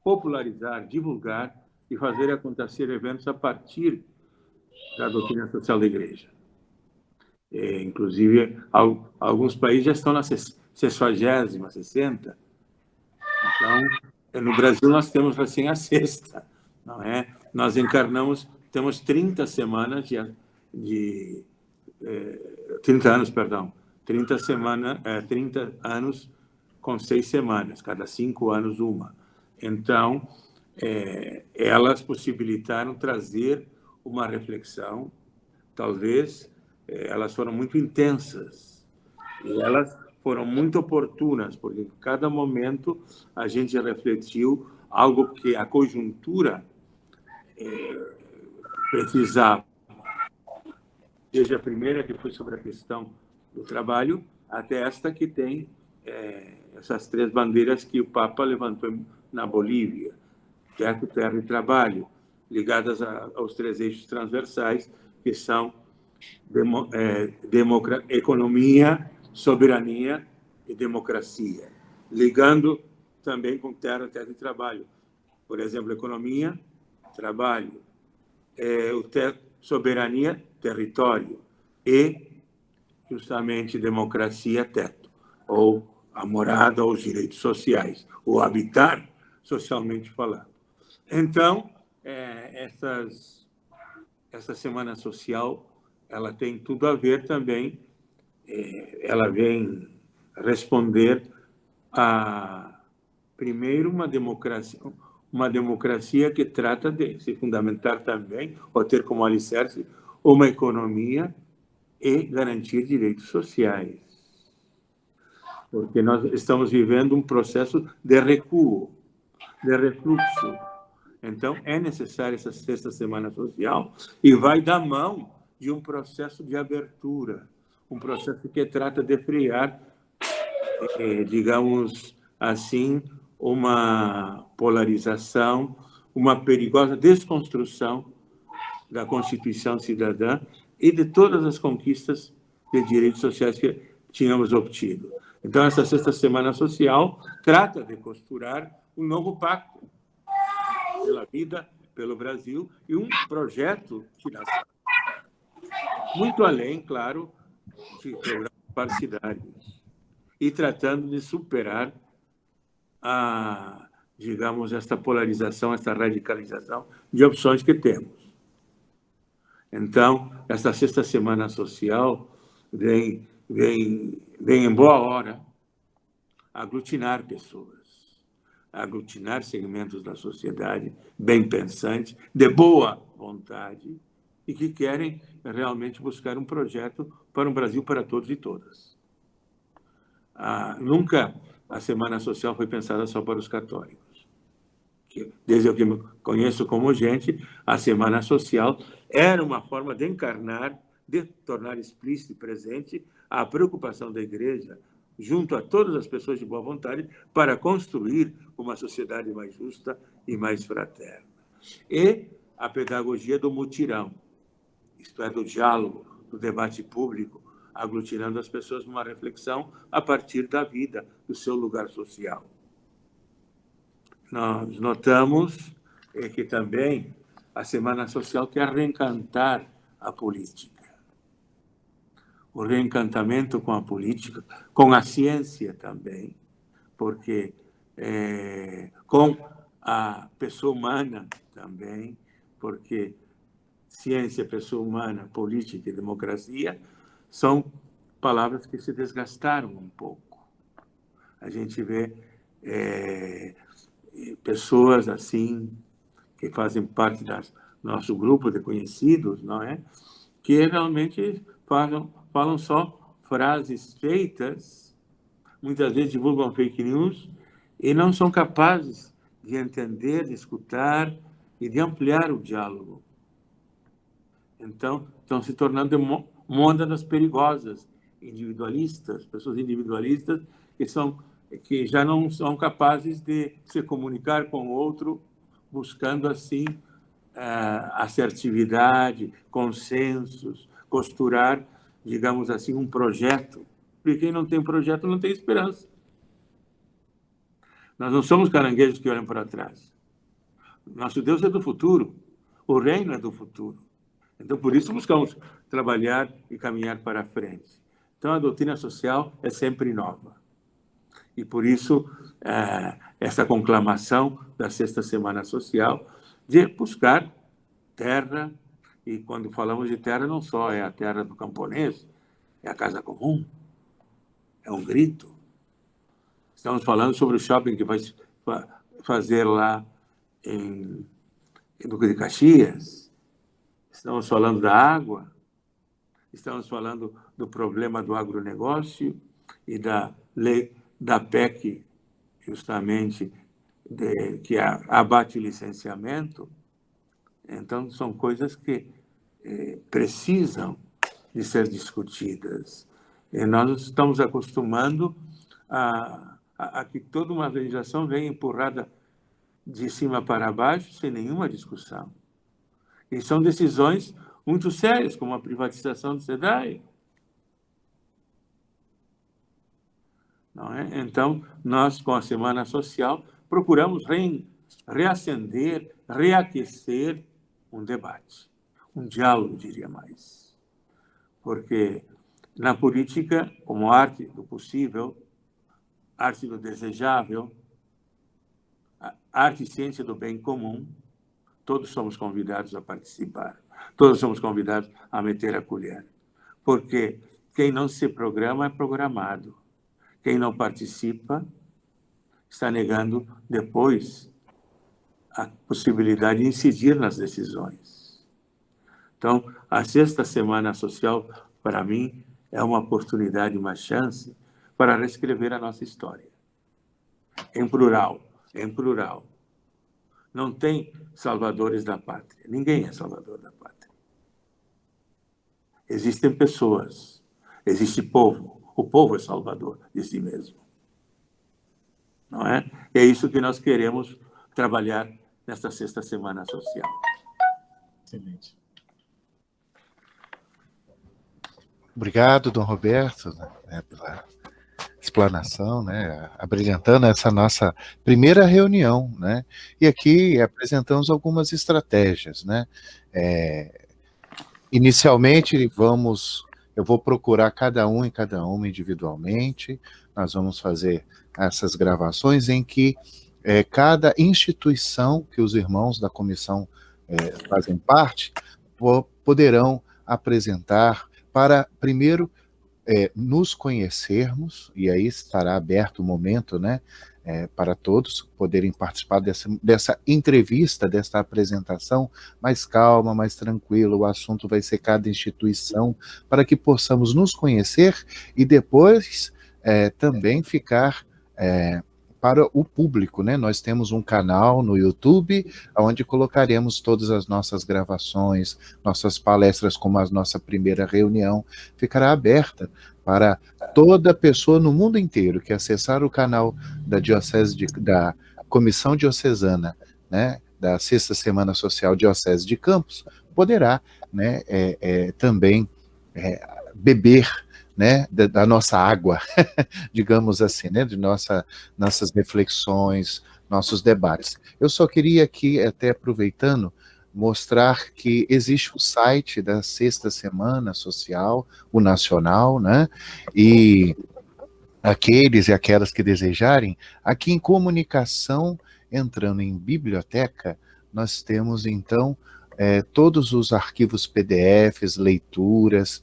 popularizar, divulgar e fazer acontecer eventos a partir da doutrina social da Igreja. Inclusive, alguns países já estão na 60ª, 60. Então, no Brasil nós temos assim a sexta, não é? Nós encarnamos, temos 30 semanas de 30 anos, perdão, 30 anos com 6 semanas, cada 5 anos uma. Então, elas possibilitaram trazer uma reflexão, talvez elas foram muito intensas e elas foram muito oportunas, porque em cada momento a gente refletiu algo que a conjuntura precisava. Desde a primeira, que foi sobre a questão do trabalho, até esta que tem essas 3 bandeiras que o Papa levantou na Bolívia, teto, terra e trabalho, ligadas aos 3 eixos transversais, que são economia, soberania e democracia, ligando também com terra, terra e trabalho. Por exemplo, economia, trabalho, soberania, território, e justamente democracia, teto, ou a morada, ou os direitos sociais, ou habitar socialmente falando. Então, essa Semana Social, ela tem tudo a ver também, ela vem responder a, primeiro, uma democracia que trata de se fundamentar também, ou ter como alicerce, uma economia e garantir direitos sociais. Porque nós estamos vivendo um processo de recuo, de refluxo. Então, é necessária essa 6ª Semana Social e vai da mão de um processo de abertura, um processo que trata de frear, digamos assim, uma polarização, uma perigosa desconstrução da Constituição Cidadã e de todas as conquistas de direitos sociais que tínhamos obtido. Então, essa 6ª Semana Social trata de costurar um novo pacto pela vida, pelo Brasil, e um projeto que nasce muito além, claro, de programas partidários, e tratando de superar digamos, esta polarização, esta radicalização de opções que temos. Então, esta 6ª Semana Social vem em boa hora aglutinar pessoas, aglutinar segmentos da sociedade bem pensantes, de boa vontade, e que querem realmente buscar um projeto para um Brasil para todos e todas. Nunca a Semana Social foi pensada só para os católicos. Desde o que me conheço como gente, a Semana Social era uma forma de encarnar, de tornar explícito e presente a preocupação da Igreja, junto a todas as pessoas de boa vontade, para construir uma sociedade mais justa e mais fraterna. E a pedagogia do mutirão, isto é, do diálogo, do debate público, aglutinando as pessoas numa reflexão a partir da vida, do seu lugar social. Nós notamos que também a Semana Social quer reencantar a política. O reencantamento com a política, com a ciência também, porque com a pessoa humana também, porque ciência, pessoa humana, política e democracia são palavras que se desgastaram um pouco. A gente vê pessoas assim, que fazem parte do nosso grupo de conhecidos, não é? Que realmente falam só frases feitas, muitas vezes divulgam fake news e não são capazes de entender, de escutar e de ampliar o diálogo. Então, estão se tornando mônadas perigosas, individualistas, pessoas individualistas que já não são capazes de se comunicar com o outro, buscando assim assertividade, consensos, costurar, digamos assim, um projeto. Porque quem não tem projeto não tem esperança. Nós não somos caranguejos que olham para trás. Nosso Deus é do futuro. O reino é do futuro. Então, por isso, buscamos trabalhar e caminhar para frente. Então, a doutrina social é sempre nova. E, por isso, essa conclamação da 6ª Semana Social de buscar terra, e quando falamos de terra, não só é a terra do camponês, é a casa comum, é um grito. Estamos falando sobre o shopping que vai fazer lá em Duque de Caxias. Estamos falando da água, estamos falando do problema do agronegócio e da lei da PEC, justamente, que abate o licenciamento. Então, são coisas que precisam de ser discutidas. E nós estamos acostumando a que toda uma legislação venha empurrada de cima para baixo, sem nenhuma discussão. E são decisões muito sérias, como a privatização do SEDAI. Não é? Então, nós, com a Semana Social, procuramos reacender, reaquecer um debate, um diálogo, diria mais. Porque na política, como arte do possível, arte do desejável, arte e ciência do bem comum, todos somos convidados a participar, todos somos convidados a meter a colher. Porque quem não se programa é programado. Quem não participa está negando depois a possibilidade de incidir nas decisões. Então, a Sexta Semana Social, para mim, é uma oportunidade, uma chance para reescrever a nossa história. Em plural, em plural. Não tem salvadores da pátria. Ninguém é salvador da pátria. Existem pessoas, existe povo. O povo é salvador de si mesmo. Não é? E é isso que nós queremos trabalhar nesta Sexta Semana Social. Excelente. Obrigado, Dom Roberto, pela explanação, abrilhantando essa nossa primeira reunião, E aqui apresentamos algumas estratégias, Inicialmente, eu vou procurar cada um e cada uma individualmente. Nós vamos fazer essas gravações em que cada instituição que os irmãos da comissão fazem parte poderão apresentar para, primeiro, nos conhecermos, e aí estará aberto o momento, para todos poderem participar dessa entrevista, dessa apresentação mais calma, mais tranquila. O assunto vai ser cada instituição, para que possamos nos conhecer e depois também ficar para o público, Nós temos um canal no YouTube, onde colocaremos todas as nossas gravações, nossas palestras, como a nossa primeira reunião, ficará aberta para toda pessoa no mundo inteiro que acessar o canal da Comissão Diocesana, da Sexta Semana Social Diocese de Campos, poderá também beber da nossa água, digamos assim, de nossas reflexões, nossos debates. Eu só queria aqui, até aproveitando, mostrar que existe o site da Sexta Semana Social, o nacional, e aqueles e aquelas que desejarem, aqui em comunicação, entrando em biblioteca, nós temos, então, todos os arquivos PDFs, leituras,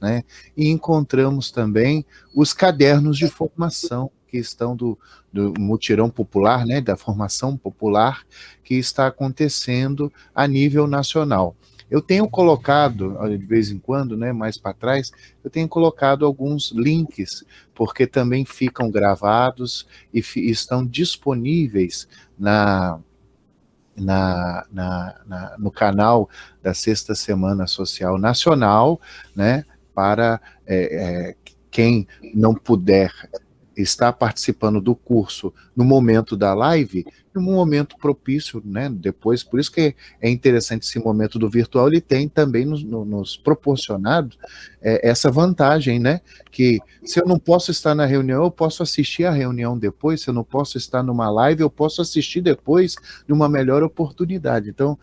e encontramos também os cadernos de formação que estão do mutirão popular, da formação popular, que está acontecendo a nível nacional. Eu tenho colocado, de vez em quando, mais para trás, eu tenho colocado alguns links, porque também ficam gravados e estão disponíveis no canal da Sexta Semana Social Nacional, para quem não puder estar participando do curso no momento da live, num momento propício, depois, por isso que é interessante esse momento do virtual, ele tem também nos proporcionado essa vantagem, que se eu não posso estar na reunião, eu posso assistir a reunião depois, se eu não posso estar numa live, eu posso assistir depois, numa melhor oportunidade. Então,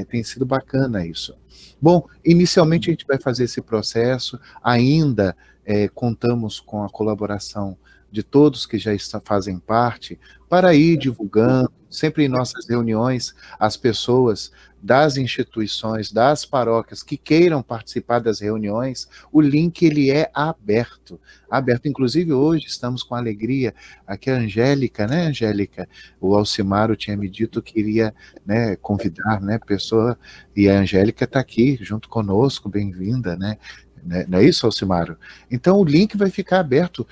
tem sido bacana isso. Bom, inicialmente a gente vai fazer esse processo, ainda contamos com a colaboração de todos que já fazem parte, para ir divulgando, sempre em nossas reuniões, as pessoas das instituições, das paróquias que queiram participar das reuniões, o link ele é aberto. Inclusive hoje estamos com alegria, aqui a Angélica, Angélica? O Alcimaro tinha me dito que iria convidar, pessoa, e a Angélica está aqui junto conosco, bem-vinda, né? Não é isso, Alcimário? Então o link vai ficar aberto.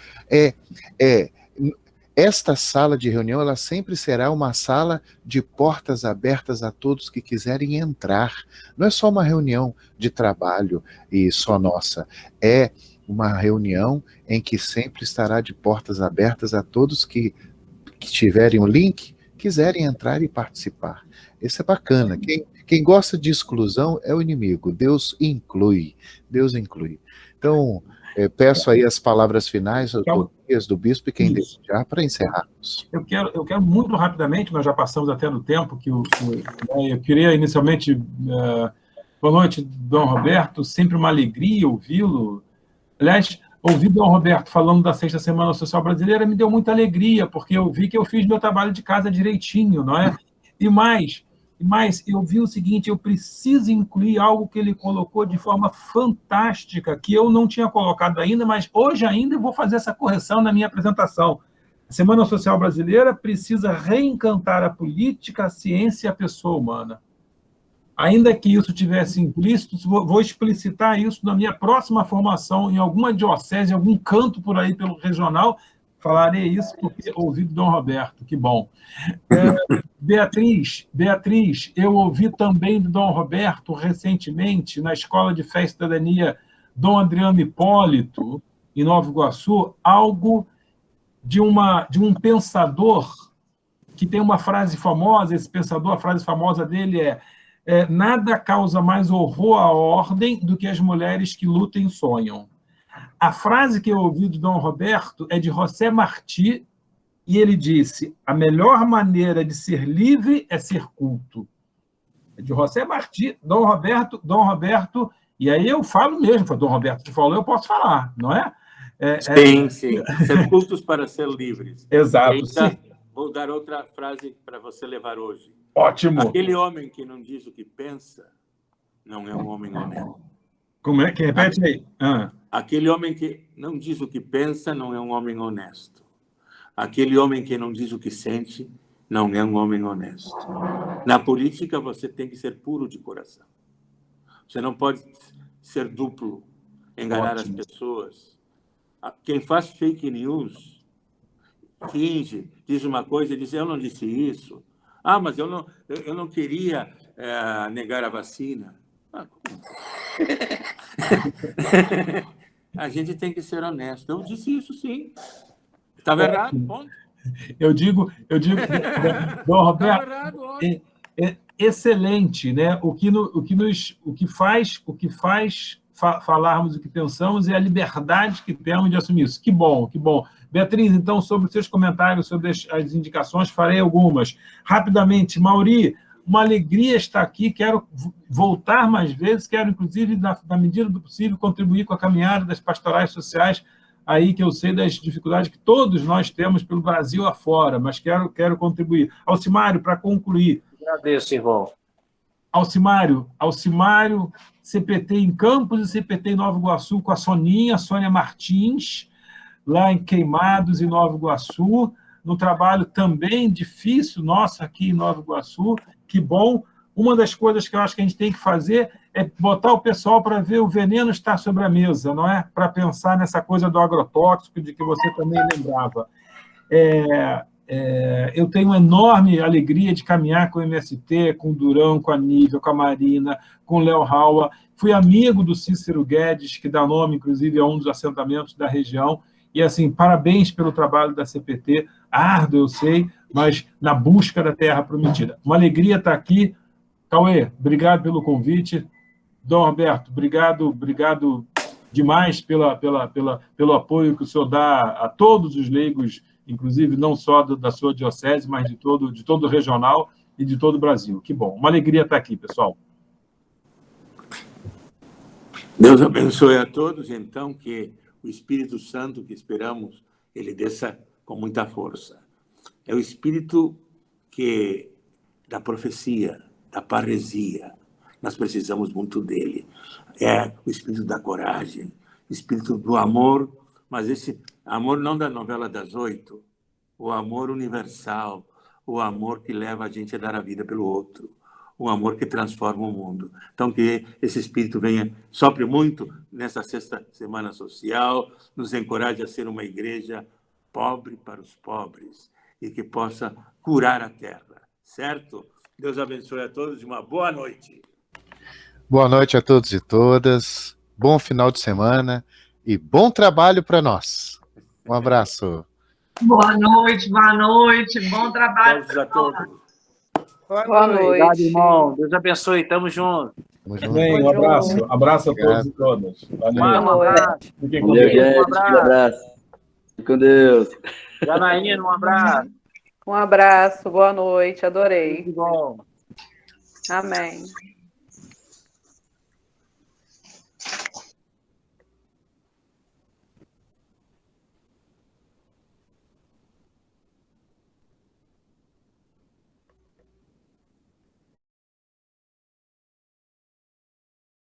Esta sala de reunião, ela sempre será uma sala de portas abertas a todos que quiserem entrar. Não é só uma reunião de trabalho e só nossa. É uma reunião em que sempre estará de portas abertas a todos que tiverem o link, quiserem entrar e participar. Isso é bacana. Quem gosta de exclusão é o inimigo. Deus inclui. Deus inclui. Então, peço aí as palavras finais do bispo e quem desejar para encerrarmos. Eu quero muito rapidamente, nós já passamos até do tempo, que eu queria inicialmente... boa noite, Dom Roberto, sempre uma alegria ouvi-lo. Aliás, ouvir Dom Roberto falando da 6ª Semana Social Brasileira me deu muita alegria, porque eu vi que eu fiz meu trabalho de casa direitinho, não é? E mais, eu vi o seguinte, eu preciso incluir algo que ele colocou de forma fantástica, que eu não tinha colocado ainda, mas hoje ainda eu vou fazer essa correção na minha apresentação. A Semana Social Brasileira precisa reencantar a política, a ciência e a pessoa humana. Ainda que isso tivesse implícito, vou explicitar isso na minha próxima formação, em alguma diocese, em algum canto por aí, pelo regional, falarei isso porque ouvi do Dom Roberto, que bom. Beatriz, eu ouvi também do Dom Roberto, recentemente, na Escola de Fé e Cidadania Dom Adriano Hipólito, em Nova Iguaçu, algo de um pensador que tem uma frase famosa, esse pensador, a frase famosa dele nada causa mais horror à ordem do que as mulheres que lutam e sonham. A frase que eu ouvi do Dom Roberto é de José Martí, e ele disse, a melhor maneira de ser livre é ser culto. É de José Martí, Dom Roberto, e aí eu falo mesmo, foi Dom Roberto que falou, eu posso falar, não é? Sim. Ser cultos para ser livres. Exato, sim. Vou dar outra frase para você levar hoje. Ótimo. Aquele homem que não diz o que pensa não é um homem honesto. Como é que repete aí? Aquele homem que não diz o que pensa não é um homem honesto. Aquele homem que não diz o que sente não é um homem honesto. Na política, você tem que ser puro de coração. Você não pode ser duplo, enganar as pessoas. Quem faz fake news, finge, diz uma coisa e diz, eu não disse isso. Mas eu não queria negar a vacina. A gente tem que ser honesto. Eu disse isso, sim. Estava errado, ponto. Eu digo, Dom Roberto, excelente, né? O que faz falarmos o que pensamos é a liberdade que temos de assumir isso. Que bom, que bom. Beatriz, então, sobre os seus comentários, sobre as indicações, farei algumas. Rapidamente, Mauri, uma alegria estar aqui, quero voltar mais vezes, quero, inclusive, na medida do possível, contribuir com a caminhada das pastorais sociais, aí que eu sei das dificuldades que todos nós temos pelo Brasil afora, mas quero contribuir. Alcimário, para concluir. Agradeço, irmão. Alcimário, CPT em Campos e CPT em Nova Iguaçu, com a Sônia Martins, lá em Queimados, em Nova Iguaçu, no trabalho também difícil nosso aqui em Nova Iguaçu. Que bom. Uma das coisas que eu acho que a gente tem que fazer é botar o pessoal para ver o veneno estar sobre a mesa, não é? Para pensar nessa coisa do agrotóxico, de que você também lembrava. Eu tenho uma enorme alegria de caminhar com o MST, com o Durão, com a Nívia, com a Marina, com o Léo Raua. Fui amigo do Cícero Guedes, que dá nome, inclusive, a um dos assentamentos da região. E, assim, parabéns pelo trabalho da CPT, árduo, eu sei, mas na busca da terra prometida. Uma alegria estar aqui. Cauê, obrigado pelo convite. Dom Roberto, obrigado demais pelo apoio que o senhor dá a todos os leigos, inclusive não só da sua diocese, mas de todo o regional e de todo o Brasil. Que bom. Uma alegria estar aqui, pessoal. Deus abençoe a todos, então, que o Espírito Santo que esperamos, ele desça com muita força. É o Espírito da profecia, da parresia. Nós precisamos muito dele. É o Espírito da coragem, o Espírito do amor, mas esse amor não da novela das 8, o amor universal, o amor que leva a gente a dar a vida pelo outro, um amor que transforma o mundo. Então, que esse espírito venha, sopre muito nessa sexta semana social, nos encoraje a ser uma igreja pobre para os pobres e que possa curar a terra, certo? Deus abençoe a todos e uma boa noite. Boa noite a todos e todas, bom final de semana e bom trabalho para nós. Um abraço. Boa noite, bom trabalho a todos. Boa noite. Obrigado, irmão. Deus abençoe. Tamo junto. Bem, um abraço. Abraço a todos e todas. Valeu. Boa noite. Fiquem com Valeu, Deus. gente. Um abraço. Fique com Deus. Janaína, um abraço. Um abraço, boa noite, adorei. Muito bom. Amém.